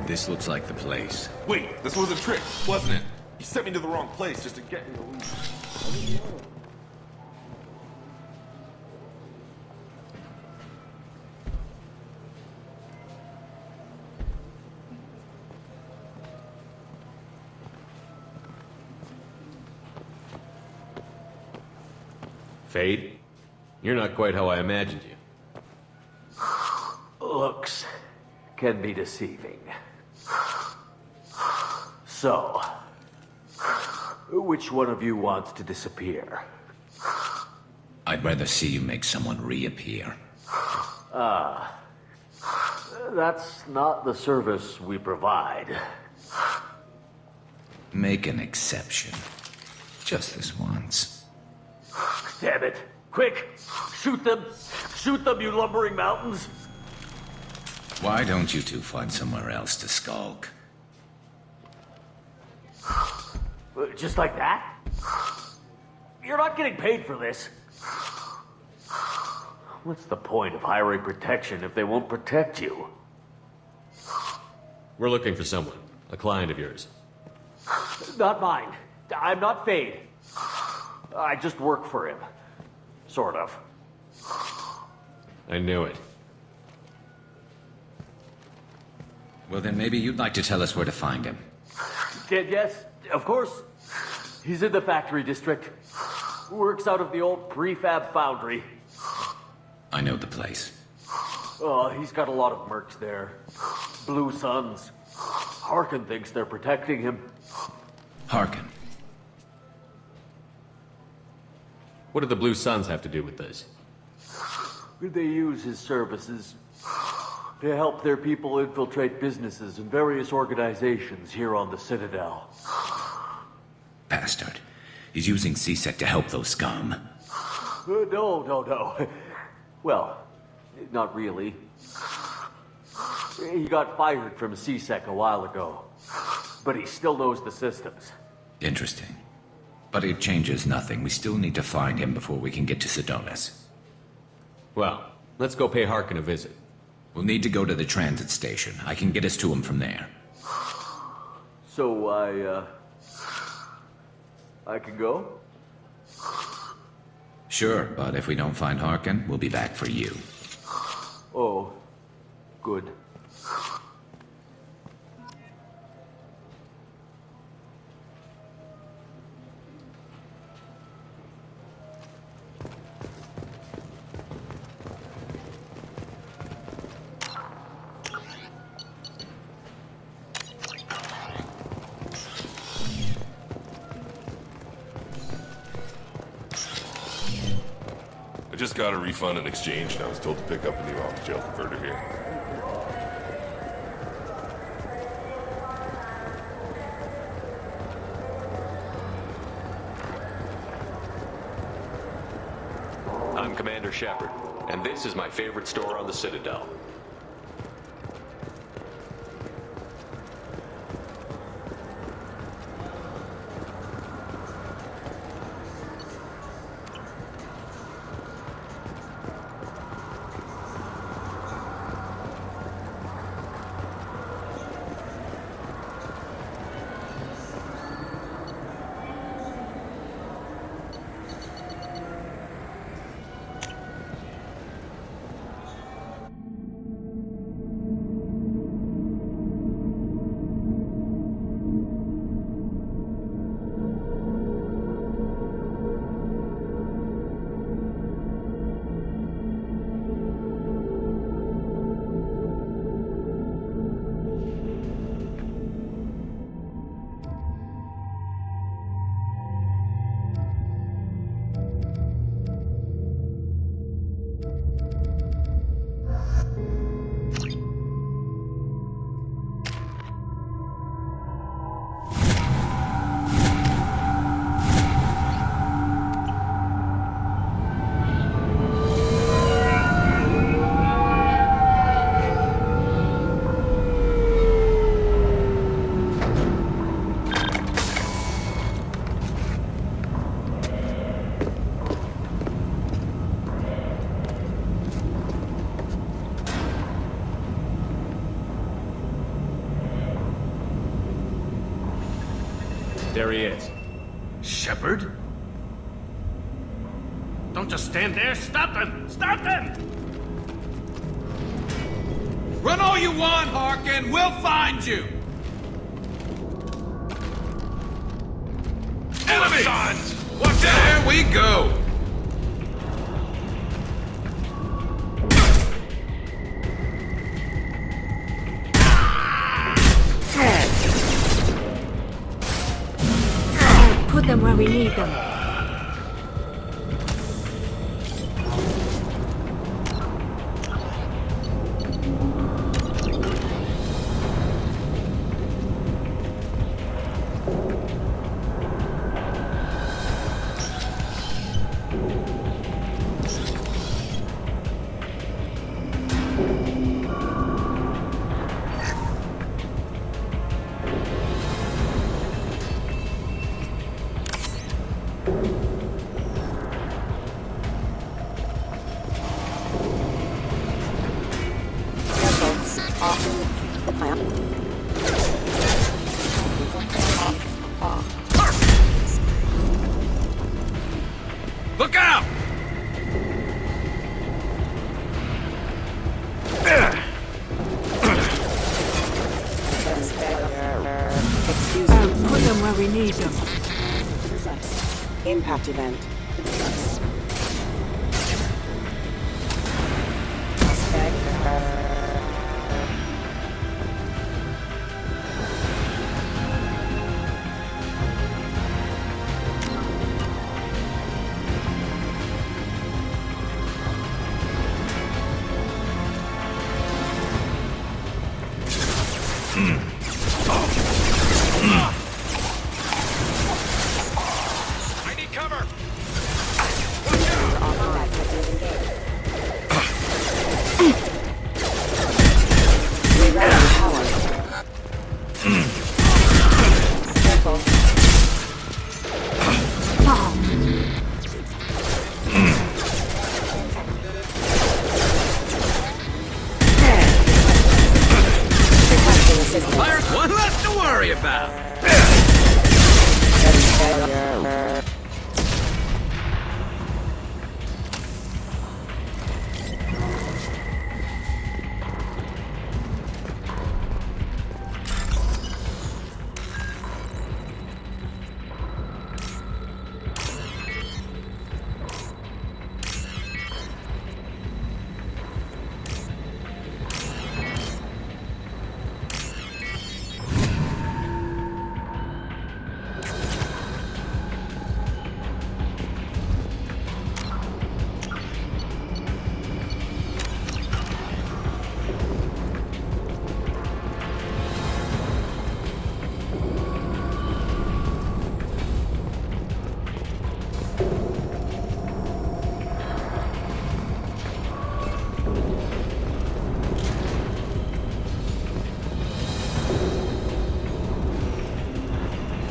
This looks like the place. Wait, this was a trick, wasn't it? You sent me to the wrong place just to get me to leave. Fade? You're not quite how I imagined you. Looks can be deceiving. So, which one of you wants to disappear? I'd rather see you make someone reappear. That's not the service we provide. Make an exception. Just this once. Damn it. Quick! Shoot them! Shoot them, you lumbering mountains! Why don't you two find somewhere else to skulk? Just like that? You're not getting paid for this. What's the point of hiring protection if they won't protect you? We're looking for someone. A client of yours. Not mine. I'm not Fade. I just work for him. Sort of. I knew it. Well, then maybe you'd like to tell us where to find him. Yes? Of course. He's in the factory district. Works out of the old prefab foundry. I know the place. He's got a lot of mercs there. Blue Suns. Harkin thinks they're protecting him. Harkin. What do the Blue Suns have to do with this? They use his services to help their people infiltrate businesses and various organizations here on the Citadel. Bastard. He's using C-Sec to help those scum. No. Well, not really. He got fired from C-Sec a while ago. But he still knows the systems. Interesting. But it changes nothing. We still need to find him before we can get to Sidonis. Well, let's go pay Harkin a visit. We'll need to go to the transit station. I can get us to him from there. So I can go? Sure, but if we don't find Harkin, we'll be back for you. Oh, good. I just got a refund and exchange, and I was told to pick up a new off-jail converter here. I'm Commander Shepard, and this is my favorite store on the Citadel. There he is. Shepard? Don't just stand there. Stop them! Stop them! Run all you want, Harkin. We'll find you. Enemies! What there we go! Put them where we need them. Look out! Put them where we need them. Impact event. I need cover! There's one less to worry about.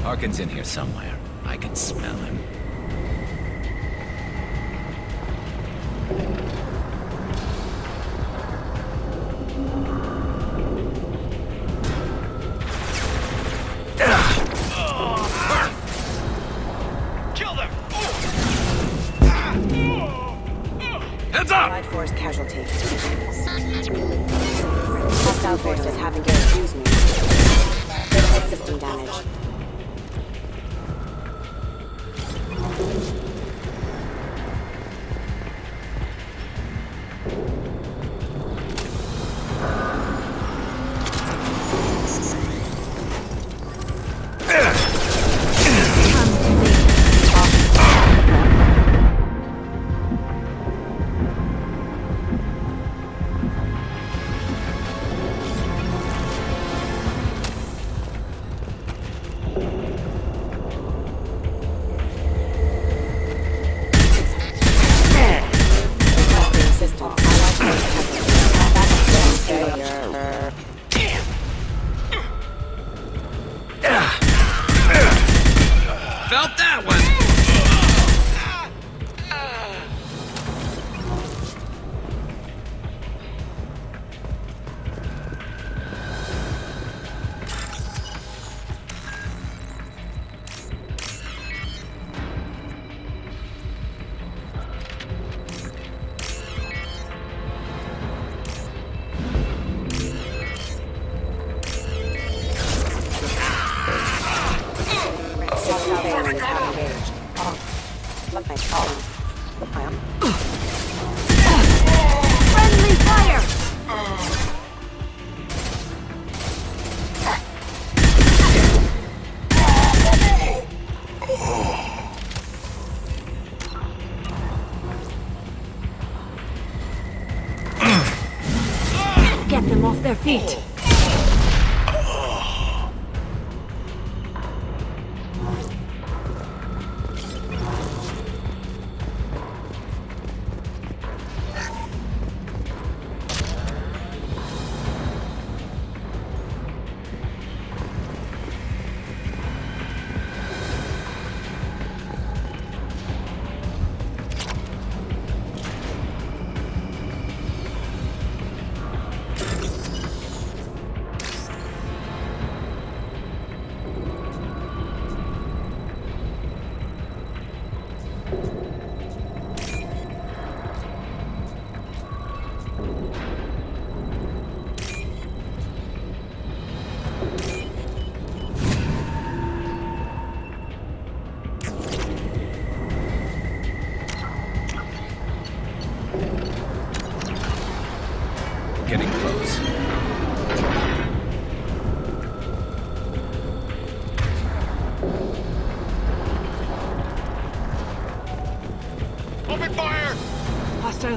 Harkin's in here somewhere. I can smell him. Kill them! Heads up! Allied force casualty. Hostile forces have engaged. Use me. Critical system damage. Felt that one! Friendly fire! Get them off their feet.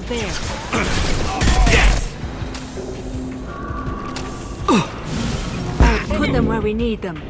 there. Put them where we need them.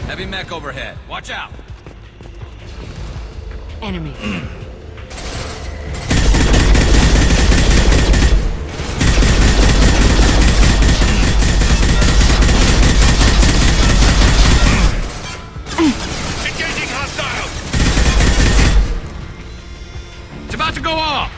Heavy mech overhead. Watch out! Enemy. Engaging hostiles! It's about to go off!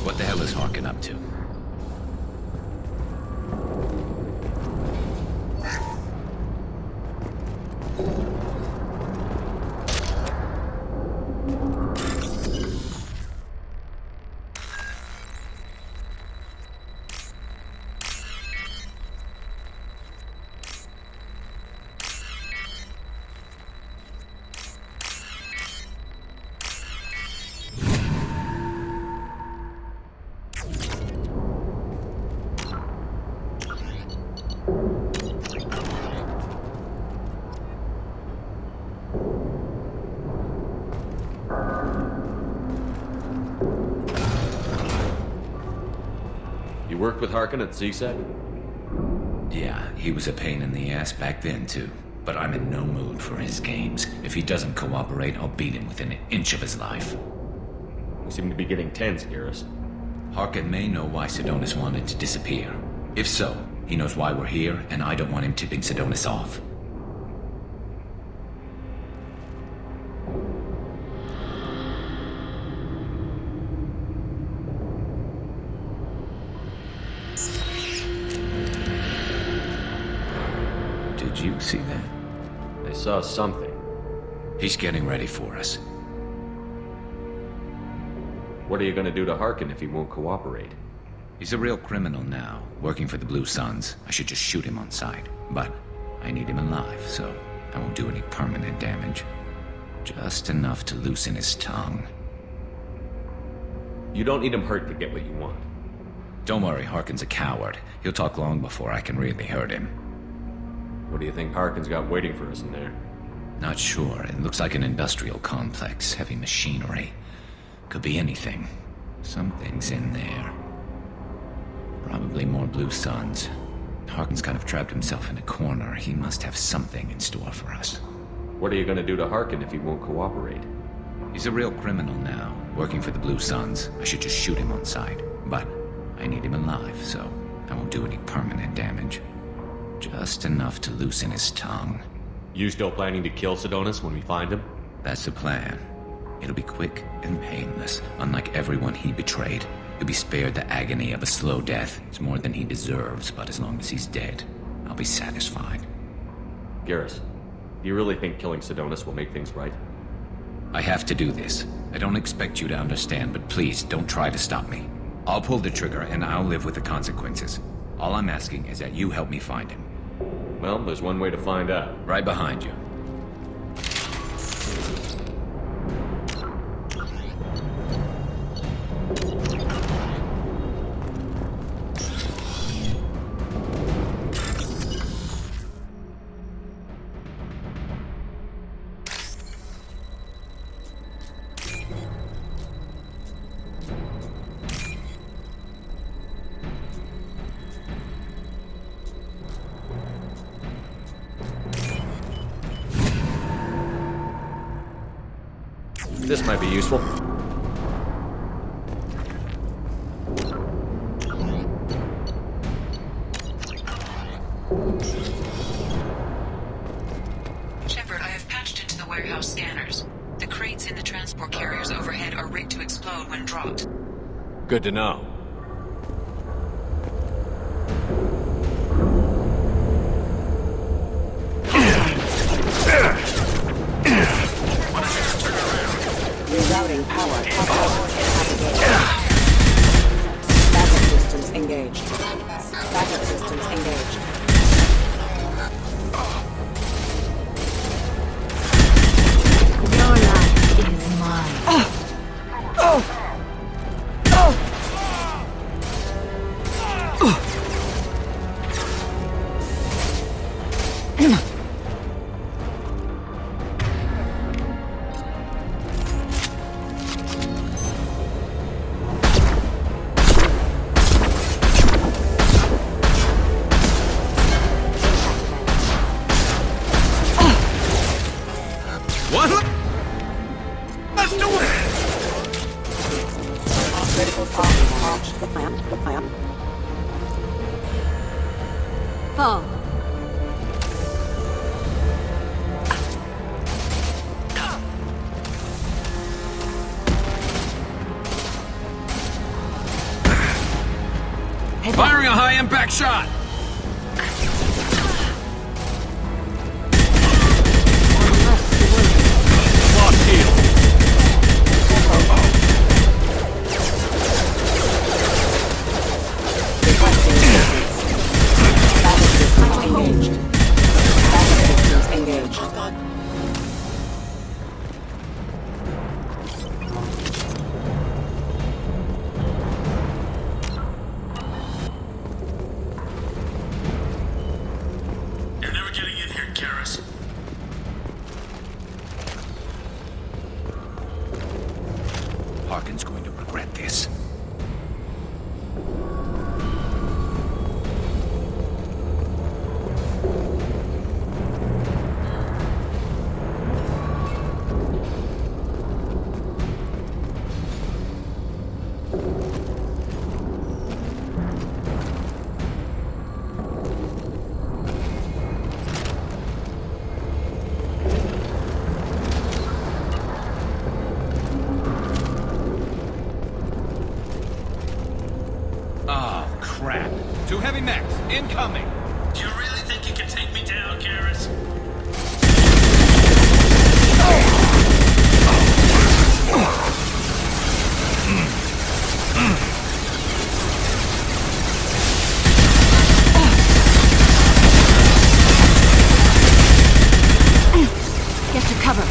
What the hell is Harkin up to? You worked with Harkin at CSEC? Yeah, he was a pain in the ass back then, too. But I'm in no mood for his games. If he doesn't cooperate, I'll beat him within an inch of his life. We seem to be getting tense, Garrus. Harkin may know why Sidonis wanted to disappear. If so, he knows why we're here, and I don't want him tipping Sidonis off. Did you see that? I saw something. He's getting ready for us. What are you gonna do to Harkin if he won't cooperate? He's a real criminal now, working for the Blue Suns. I should just shoot him on sight. But I need him alive, so I won't do any permanent damage. Just enough to loosen his tongue. You don't need him hurt to get what you want. Don't worry, Harkin's a coward. He'll talk long before I can really hurt him. What do you think Harkin's got waiting for us in there? Not sure. It looks like an industrial complex. Heavy machinery. Could be anything. Something's in there. Probably more Blue Suns. Harkin's kind of trapped himself in a corner. He must have something in store for us. What are you gonna do to Harkin if he won't cooperate? He's a real criminal now, working for the Blue Suns. I should just shoot him on sight. But I need him alive, so I won't do any permanent damage. Just enough to loosen his tongue. You still planning to kill Sidonus when we find him? That's the plan. It'll be quick and painless, unlike everyone he betrayed. He'll be spared the agony of a slow death. It's more than he deserves, but as long as he's dead, I'll be satisfied. Garrus, do you really think killing Sidonus will make things right? I have to do this. I don't expect you to understand, but please don't try to stop me. I'll pull the trigger and I'll live with the consequences. All I'm asking is that you help me find him. Well, there's one way to find out. Right behind you. This might be useful. Shepard, I have patched into the warehouse scanners. The crates in the transport carriers overhead are rigged to explode when dropped. Good to know. Rerouting power. Backup systems engaged. Backup systems engaged. Your life is mine. What? Let's do it! Paul. Firing a high-impact shot! Lost heel. Engaged. Backup systems engaged. You're never getting in here, Garrus. Harkin's going to regret this. Oh, crap. Two heavy mechs, incoming. Do you really think you can take me down, Garrus? Get to cover.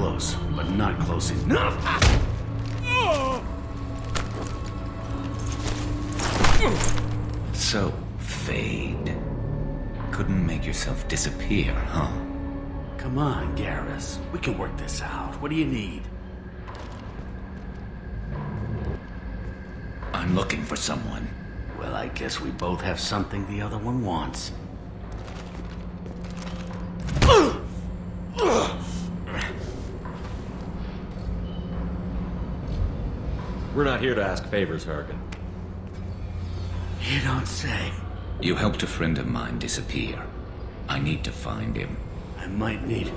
close, but not close enough. So, Fade. Couldn't make yourself disappear, huh? Come on, Garrus. We can work this out. What do you need? I'm looking for someone. Well, I guess we both have something the other one wants. We're not here to ask favors, Harkin. You don't say. You helped a friend of mine disappear. I need to find him. I might need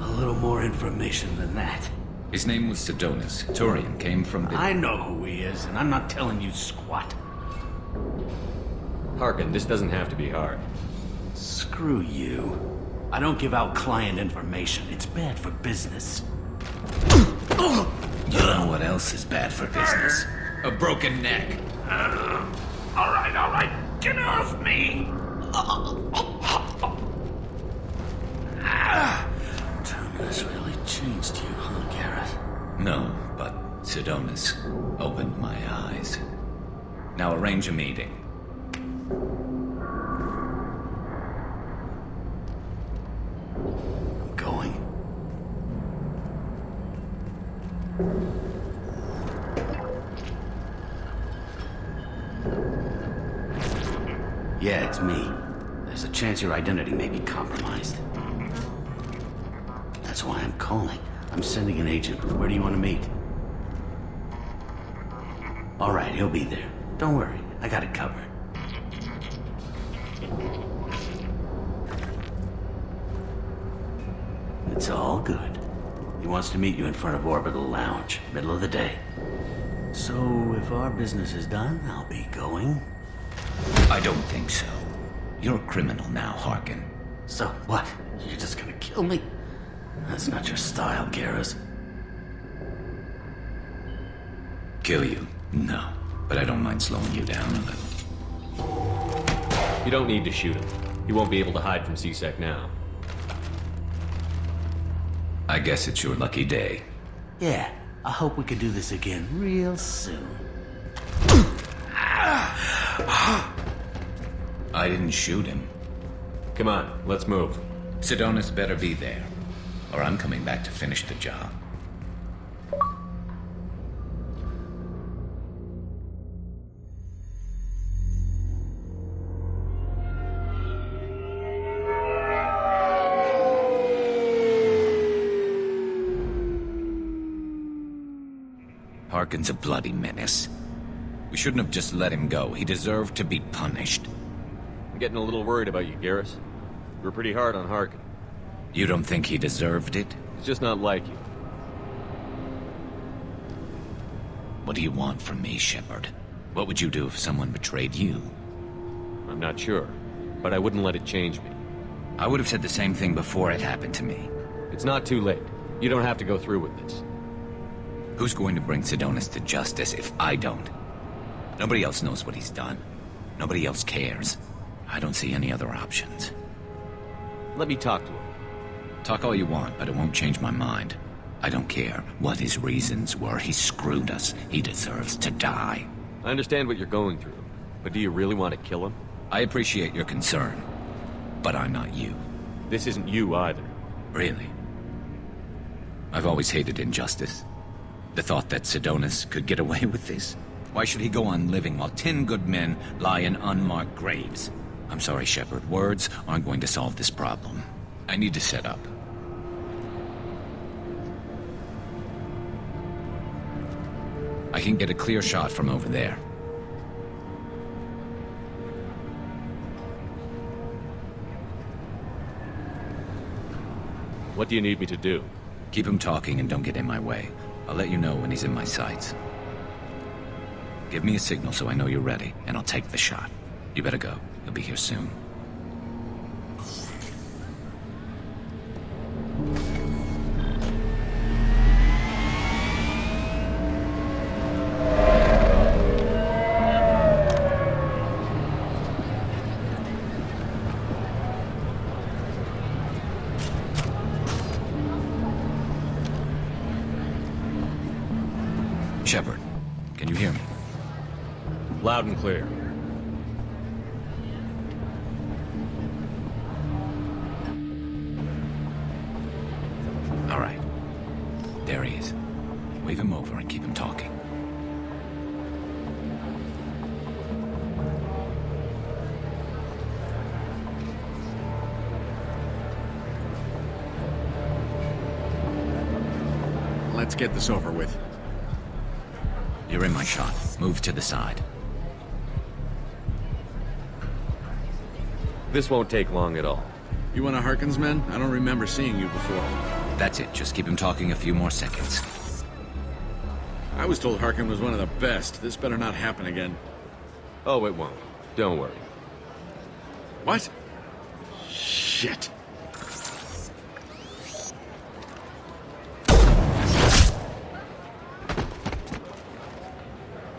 a little more information than that. His name was Sidonus. Turian came from the... I know who he is, and I'm not telling you squat. Harkin, this doesn't have to be hard. Screw you. I don't give out client information. It's bad for business. You know what else is bad for business? A broken neck. All right. Get off me! Terminus really changed you, huh, Garrus? No, but Sidonus opened my eyes. Now arrange a meeting. I'm going. Yeah, it's me. There's a chance your identity may be compromised. That's why I'm calling. I'm sending an agent. Where do you want to meet? All right, he'll be there. Don't worry, I got it covered. It's all good. He wants to meet you in front of Orbital Lounge, middle of the day. So, if our business is done, I'll be going. I don't think so. You're a criminal now, Harkin. So what? You're just gonna kill me? That's not your style, Garrus. Kill you? No. But I don't mind slowing you down a little. You don't need to shoot him. He won't be able to hide from C-Sec now. I guess it's your lucky day. Yeah, I hope we can do this again real soon. I didn't shoot him. Come on, let's move. Sidonus better be there, or I'm coming back to finish the job. Harkin's a bloody menace. We shouldn't have just let him go. He deserved to be punished. I'm getting a little worried about you, Garrus. You were pretty hard on Harkin. You don't think he deserved it? He's just not like you. What do you want from me, Shepard? What would you do if someone betrayed you? I'm not sure, but I wouldn't let it change me. I would have said the same thing before it happened to me. It's not too late. You don't have to go through with this. Who's going to bring Sidonus to justice if I don't? Nobody else knows what he's done. Nobody else cares. I don't see any other options. Let me talk to him. Talk all you want, but it won't change my mind. I don't care what his reasons were. He screwed us. He deserves to die. I understand what you're going through, but do you really want to kill him? I appreciate your concern, but I'm not you. This isn't you either. Really? I've always hated injustice. The thought that Sidonus could get away with this? Why should he go on living while 10 good men lie in unmarked graves? I'm sorry, Shepard. Words aren't going to solve this problem. I need to set up. I can get a clear shot from over there. What do you need me to do? Keep him talking and don't get in my way. I'll let you know when he's in my sights. Give me a signal so I know you're ready, and I'll take the shot. You better go. He'll be here soon. Shepard, can you hear me? Loud and clear. All right. There he is. Wave him over and keep him talking. Let's get this over with. You're in my shot. Move to the side. This won't take long at all. You one of Harkin's men? I don't remember seeing you before. That's it. Just keep him talking a few more seconds. I was told Harkin was one of the best. This better not happen again. Oh, it won't. Don't worry. What? Shit.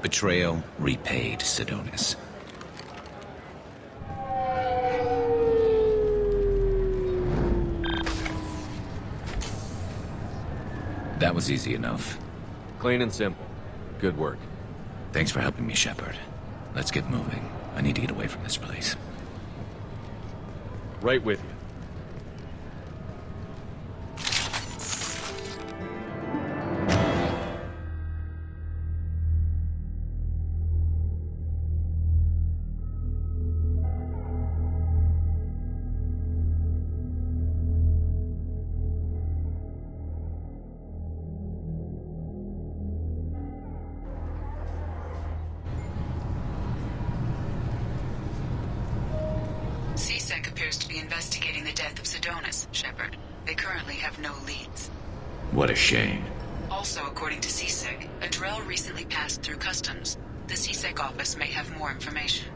Betrayal repaid, Sidonis. That was easy enough. Clean and simple. Good work. Thanks for helping me, Shepard. Let's get moving. I need to get away from this place. Right with you. CSEC appears to be investigating the death of Sidonis, Shepard. They currently have no leads. What a shame. Also, according to CSEC, a Drell recently passed through customs. The CSEC office may have more information.